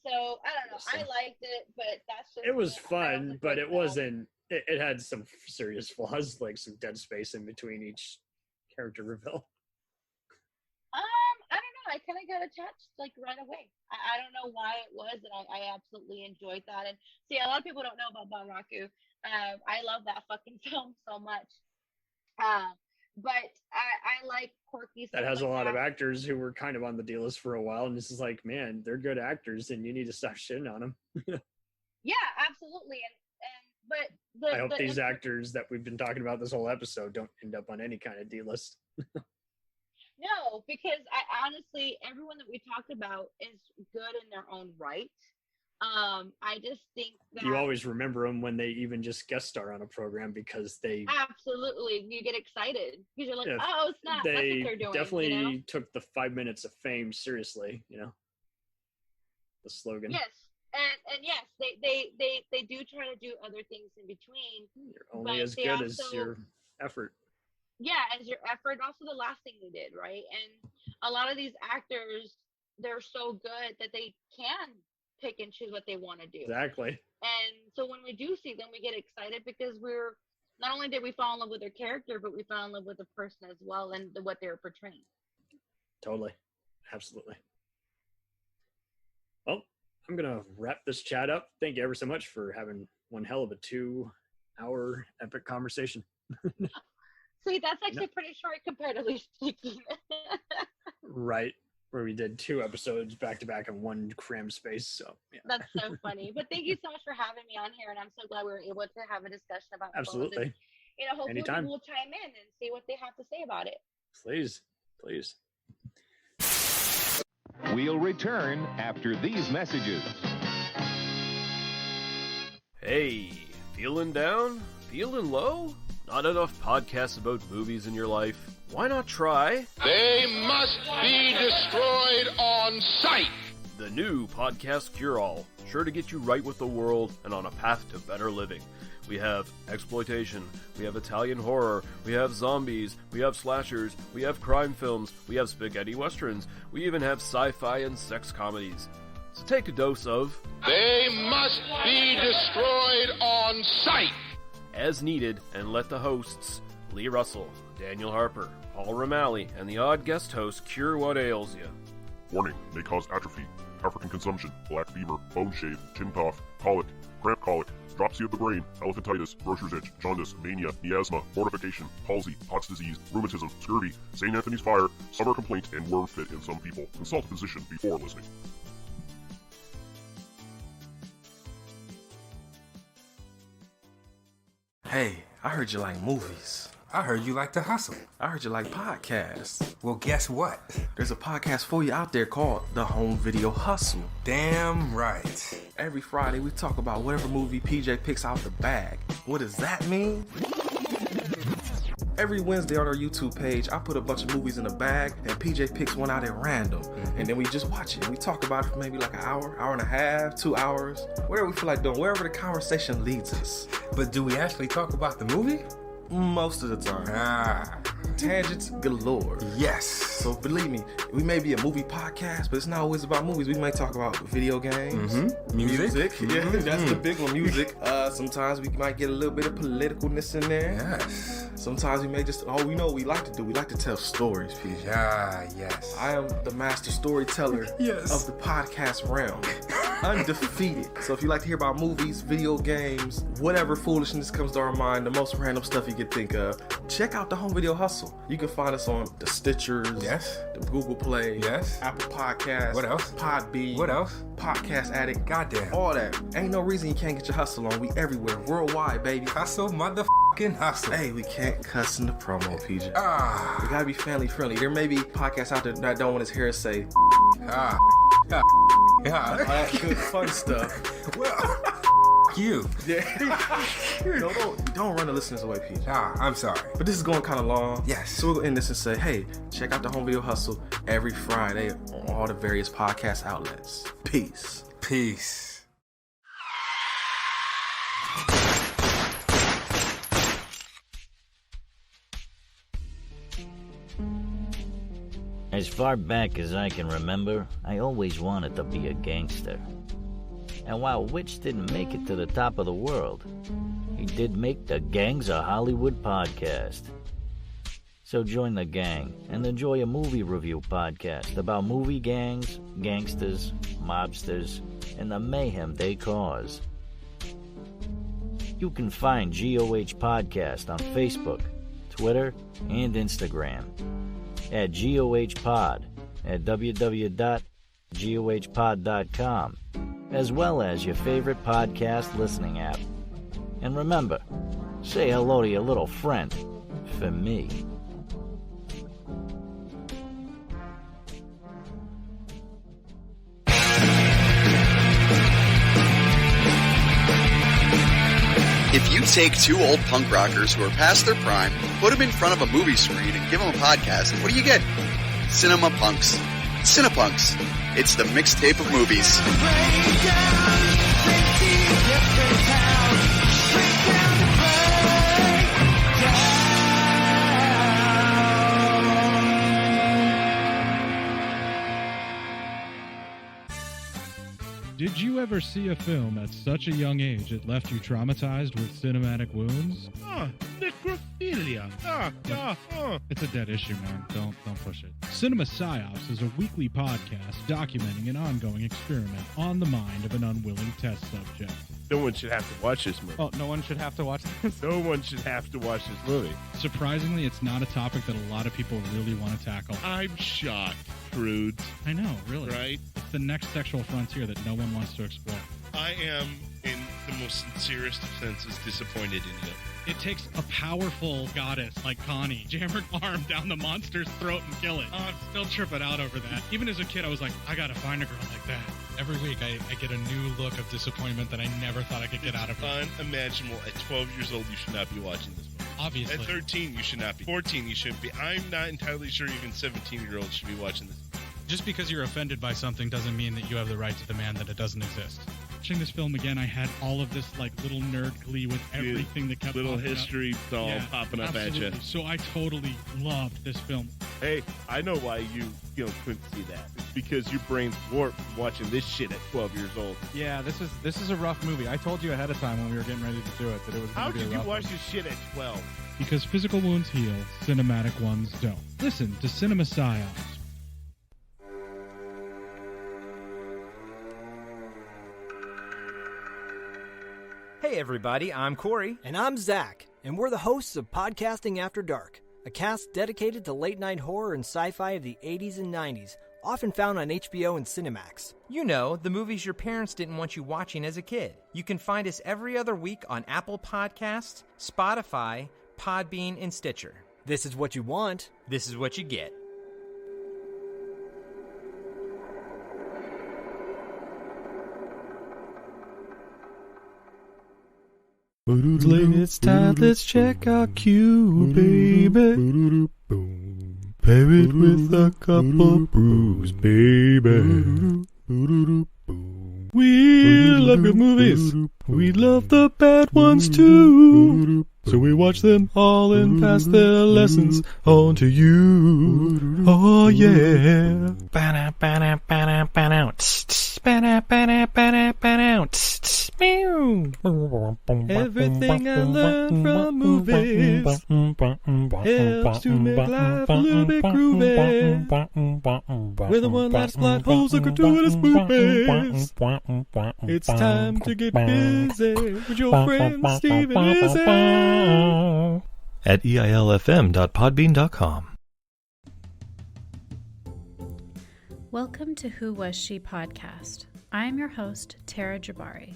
D: So I don't know. I liked it, but that's just
C: It was
D: me. I was
C: fun,
D: a
C: but
D: big
C: it
D: fan.
C: wasn't. It had some serious flaws, like some dead space in between each character reveal.
D: I don't know. I kind of got attached like right away. I don't know why it was, and I absolutely enjoyed that. And see, a lot of people don't know about Banraku. I love that fucking film so much. But I like quirky stuff
C: That has
D: like
C: a lot of
D: that.
C: actors who were kind of on the deal list for a while, and this is like, man, they're good actors, and you need to stop shitting on them.
D: Yeah, absolutely. But
C: I hope these actors that we've been talking about this whole episode don't end up on any kind of D list.
D: No, because I honestly, everyone that we talked about is good in their own right. I just think that
C: You always remember them when they even just guest star on a program because they
D: absolutely you get excited because you're like,
C: Yeah,
D: oh snap, that's what
C: they
D: they're doing.
C: definitely
D: You know?
C: took the 5 minutes of fame seriously. You know, the slogan.
D: Yes, and yes, they do try to do other things in between.
C: You're only
D: but
C: as
D: they
C: good as
D: also-
C: your effort.
D: Yeah, as your effort. Also, the last thing they did, right? And a lot of these actors, they're so good that they can pick and choose what they want to do.
C: Exactly.
D: And so when we do see them, we get excited because we're not only did we fall in love with their character, but we fell in love with the person as well and what they were portraying.
C: Totally. Absolutely. Well, I'm going to wrap this chat up. Thank you ever so much for having one hell of a 2-hour epic conversation.
D: See, that's actually pretty short comparatively speaking.
C: Right. Where we did 2 episodes back to back in one crammed space. So, yeah.
D: That's so funny. But thank you so much for having me on here, and I'm so glad we were able to have a discussion about Bones.
C: Absolutely.
D: And, you know, hopefully
C: Anytime.
D: people will chime in and see what they have to say about it.
C: Please. Please.
E: We'll return after these messages.
F: Hey, feeling down? Feeling low? Not enough podcasts about movies in your life? Why not try
A: They must be destroyed on sight.
F: the new Podcast Cure-All? Sure to get you right with the world and on a path to better living. We have exploitation, we have Italian horror, we have zombies, we have slashers, we have crime films, we have spaghetti westerns, we even have sci-fi and sex comedies. So take a dose of
A: They must be destroyed on sight.
F: as needed and let the hosts, Lee Russell, Daniel Harper, Paul Romali, and the odd guest host cure what ails you.
G: Warning, may cause atrophy, African consumption, black fever, bone shave, chin cough, colic, cramp colic, dropsy of the brain, elephantitis, grocer's itch, jaundice, mania, miasma, mortification, palsy, Pott's disease, rheumatism, scurvy, St. Anthony's fire, summer complaint, and worm fit in some people. Consult a physician before listening.
H: Hey, I heard you like movies.
I: I heard you like to hustle.
H: I heard you like podcasts.
I: Well, guess what?
H: There's a podcast for you out there called The Home Video Hustle.
I: Damn right.
H: Every Friday, we talk about whatever movie PJ picks out the bag. What does that mean? Every Wednesday on our YouTube page, I put a bunch of movies in a bag, and PJ picks one out at random. And then we just watch it. We talk about it for maybe like an hour, hour and a half, 2 hours, whatever we feel like doing, wherever the conversation leads us.
I: But do we actually talk about the movie?
H: Most of the time.
I: Ah,
H: Tangents galore.
I: yes.
H: So believe me, we may be a movie podcast, but it's not always about movies. We might talk about video games,
I: Music.
H: Yeah, that's the big one, music. Sometimes we might get a little bit of politicalness in there.
I: Yes.
H: Sometimes we may just, we know what we like to do. We like to tell stories, PJ.
I: Ah, yes.
H: I am the master storyteller
I: Yes.
H: of the podcast realm. Undefeated. So if you like to hear about movies, video games, whatever foolishness comes to our mind, the most random stuff you can think of, check out the Home Video Hustle. You can find us on the Stitchers,
I: Yes.
H: the Google Play,
I: Yes.
H: Apple Podcasts,
I: What else?
H: Podbean,
I: What else?
H: Podcast Addict,
I: Goddamn.
H: all that. Ain't no reason you can't get your hustle on. We everywhere, worldwide, baby.
I: Hustle, motherfucking hustle.
H: Hey, we can't cuss in the promo, PJ.
I: Ah,
H: We gotta be family friendly. There may be podcasts out there that don't want his hair say
I: ah, ah,
H: all
I: ah.
H: that good fun stuff.
I: Well, you.
H: Yeah. don't run the listeners away, PJ.
I: Ah, I'm sorry.
H: But this is going kind of long.
I: Yes.
H: So we'll end this and say, hey, check out the Home Video Hustle every Friday on all the various podcast outlets. Peace.
I: Peace.
J: As far back as I can remember, I always wanted to be a gangster. And while Witch didn't make it to the top of the world, he did make the Gangs of Hollywood podcast. So join the gang and enjoy a movie review podcast about movie gangs, gangsters, mobsters, and the mayhem they cause. You can find GOH Podcast on Facebook, Twitter, and Instagram at GOH Pod at www.gohpod.com, as well as your favorite podcast listening app. And remember, say hello to your little friend for me.
K: If you take two old punk rockers who are past their prime, put them in front of a movie screen and give them a podcast, what do you get? Cinema Punks. Cinepunks. It's the mixtape of movies.
L: Did you ever see a film at such a young age it left you traumatized with cinematic wounds? Necrophilia. It's a dead issue, man. Don't push it. Cinema Psyops is a weekly podcast documenting an ongoing experiment on the mind of an unwilling test subject.
F: No one should have to watch this movie.
L: Oh, no one should have to watch this?
F: No one should have to watch this movie.
L: Surprisingly, it's not a topic that a lot of people really want to tackle.
M: I'm shocked, prudes.
L: I know, really.
M: Right?
L: It's the next sexual frontier that no one wants to explore.
M: I am, in the most sincerest of senses, disappointed in you.
L: It takes a powerful goddess like Connie, jam her arm down the monster's throat and kill it. Oh, I'm still tripping out over that. Even as a kid, I was like, I gotta find a girl like that. Every week, I get a new look of disappointment that I never thought I could get out of it.
M: Unimaginable. At 12 years old, you should not be watching this movie.
L: Obviously.
M: At 13, you should not be. 14, you shouldn't be. I'm not entirely sure even 17-year-olds should be watching this.
L: Just because you're offended by something doesn't mean that you have the right to demand that it doesn't exist. Watching this film again, I had all of this like little nerd glee with everything that kept
M: little
L: popping
M: history all popping up
L: absolutely.
M: at you.
L: So I totally loved this film.
F: Hey, I know why you couldn't see that. It's because your brain's warped from watching this shit at 12 years old.
L: Yeah, this is a rough movie. I told you ahead of time when we were getting ready to do it that it was going to be a rough one.
F: How did you watch this shit at 12?
L: Because physical wounds heal, cinematic ones don't. Listen to Cinema Psyops.
N: Hey everybody, I'm Corey.
O: And I'm Zach, and we're the hosts of Podcasting After Dark, a cast dedicated to late-night horror and sci-fi of the 80s and 90s, often found on HBO and Cinemax.
N: You know, the movies your parents didn't want you watching as a kid. You can find us every other week on Apple Podcasts, Spotify, Podbean, and Stitcher.
O: This is what you want.
N: This is what you get.
P: It's time, let's check our cue, baby. Pair it with a couple brews, baby. We love good movies. We love the bad ones too. So we watch them all and pass their lessons on to you. Oh yeah. Everything I learned from movies helps to make life a little bit groovy. Whether one last plot holes or gratuitous movies, it's time to get busy with your friend Steve and Izzy at eilfm.podbean.com.
Q: Welcome to Who Was She podcast. I am your host, Tara Jabari.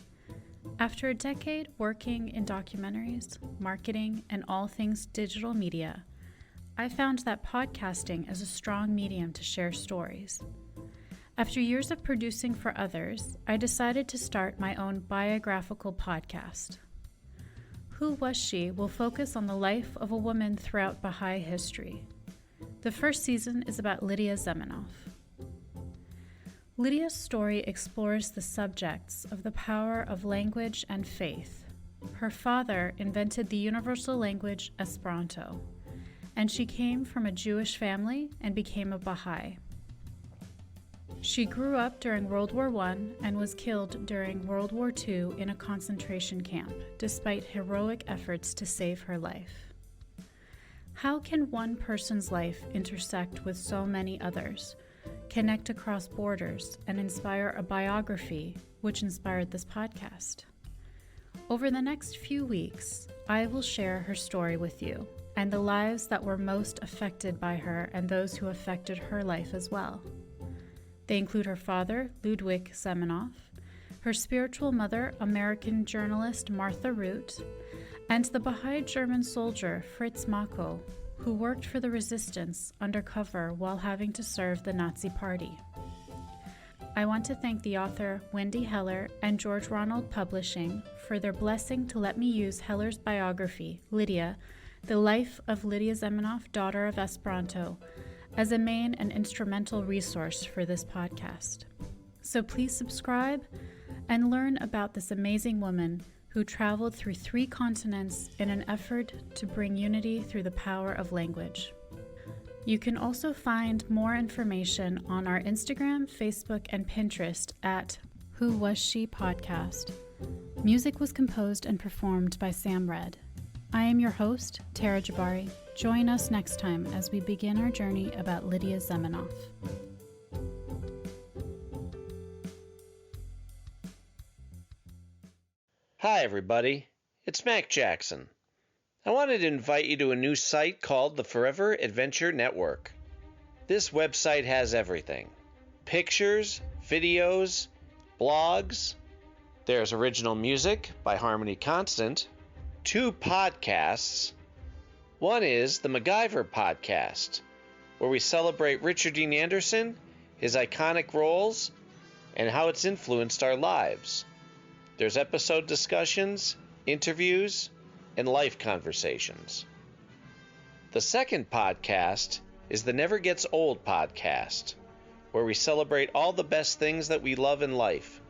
Q: After a decade working in documentaries, marketing, and all things digital media, I found that podcasting is a strong medium to share stories. After years of producing for others, I decided to start my own biographical podcast. Who Was She will focus on the life of a woman throughout Baha'i history. The first season is about Lydia Zemenov. Lydia's story explores the subjects of the power of language and faith. Her father invented the universal language Esperanto, and she came from a Jewish family and became a Baha'i. She grew up during World War I and was killed during World War II in a concentration camp, despite heroic efforts to save her life. How can one person's life intersect with so many others, connect across borders, and inspire a biography which inspired this podcast? Over the next few weeks, I will share her story with you and the lives that were most affected by her and those who affected her life as well. They include her father, Lydia Zemenov, her spiritual mother, American journalist Martha Root, and the Baha'i German soldier Fritz Mako, who worked for the resistance undercover while having to serve the Nazi Party. I want to thank the author Wendy Heller and George Ronald Publishing for their blessing to let me use Heller's biography, Lydia, The Life of Lydia Zemenov, Daughter of Esperanto, as a main and instrumental resource for this podcast. So please subscribe and learn about this amazing woman who traveled through 3 continents in an effort to bring unity through the power of language. You can also find more information on our Instagram, Facebook, and Pinterest at Who Was She Podcast. Music was composed and performed by Sam Red. I am your host, Tara Jabari. Join us next time as we begin our journey about Lydia Zemenov.
R: Hi, everybody. It's Mac Jackson. I wanted to invite you to a new site called the Forever Adventure Network. This website has everything: pictures, videos, blogs. There's original music by Harmony Constant, 2 podcasts. One is the MacGyver podcast, where we celebrate Richard Dean Anderson, his iconic roles, and how it's influenced our lives. There's episode discussions, interviews, and life conversations. The second podcast is the Never Gets Old podcast, where we celebrate all the best things that we love in life,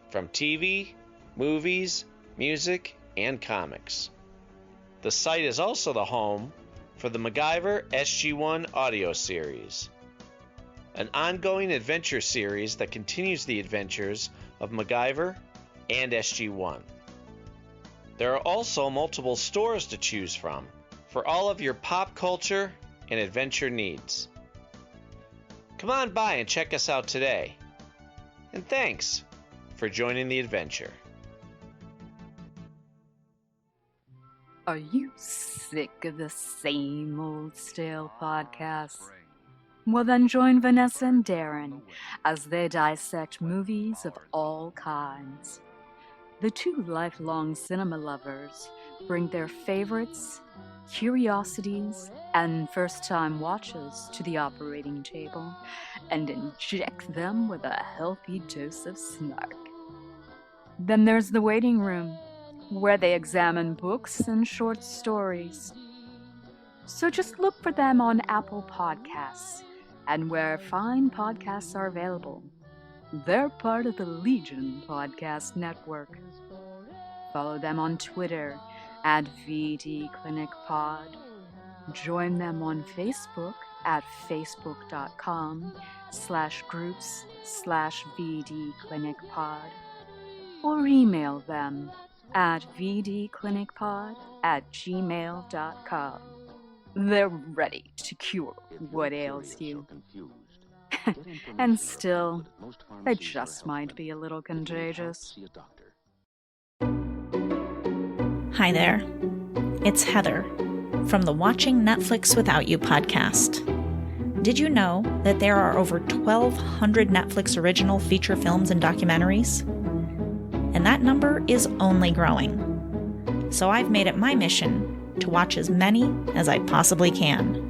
R: from TV, movies, music, and comics. The site is also the home for the MacGyver SG-1 audio series, an ongoing adventure series that continues the adventures of MacGyver and SG-1. There are also multiple stores to choose from for all of your pop culture and adventure needs. Come on by and check us out today. And thanks for joining the adventure.
S: Are you sick of the same old stale podcasts? Well, then join Vanessa and Darren as they dissect movies of all kinds. The 2 lifelong cinema lovers bring their favorites, curiosities, and first-time watches to the operating table and inject them with a healthy dose of snark. Then there's the waiting room, where they examine books and short stories. So just look for them on Apple Podcasts and where fine podcasts are available. They're part of the Legion Podcast Network. Follow them on Twitter at VDClinicPod. Join them on Facebook at facebook.com/groups/VDClinicPod. Or email them at vdclinicpod@gmail.com. They're ready to cure what ails you. And still, they just might be a little contagious.
T: Hi there. It's Heather from the Watching Netflix Without You podcast. Did you know that there are over 1,200 Netflix original feature films and documentaries? And that number is only growing. So I've made it my mission to watch as many as I possibly can.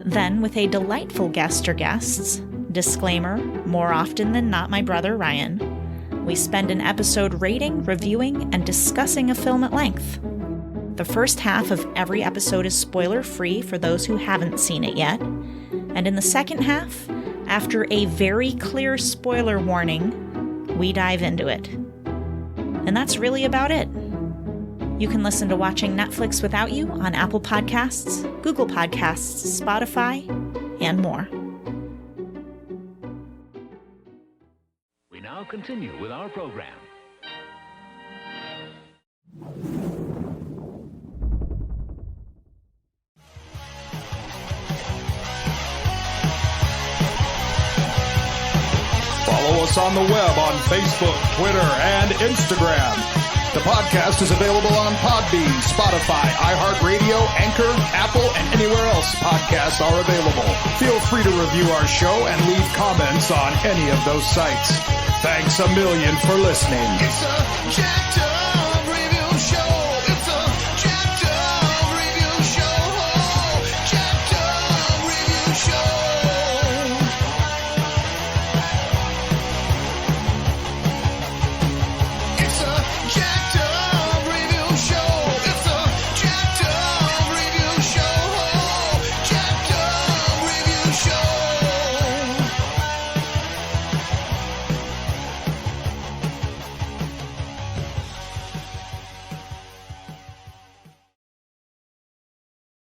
T: Then, with a delightful guest or guests, disclaimer, more often than not my brother Ryan, we spend an episode rating, reviewing, and discussing a film at length. The first half of every episode is spoiler-free for those who haven't seen it yet, and in the second half, after a very clear spoiler warning, we dive into it. And that's really about it. You can listen to Watching Netflix Without You on Apple Podcasts, Google Podcasts, Spotify, and more.
U: We now continue with our program.
B: Follow us on the web on Facebook, Twitter, and Instagram. The podcast is available on Podbean, Spotify, iHeartRadio, Anchor, Apple, and anywhere else podcasts are available. Feel free to review our show and leave comments on any of those sites. Thanks a million for listening.
A: It's a jacked up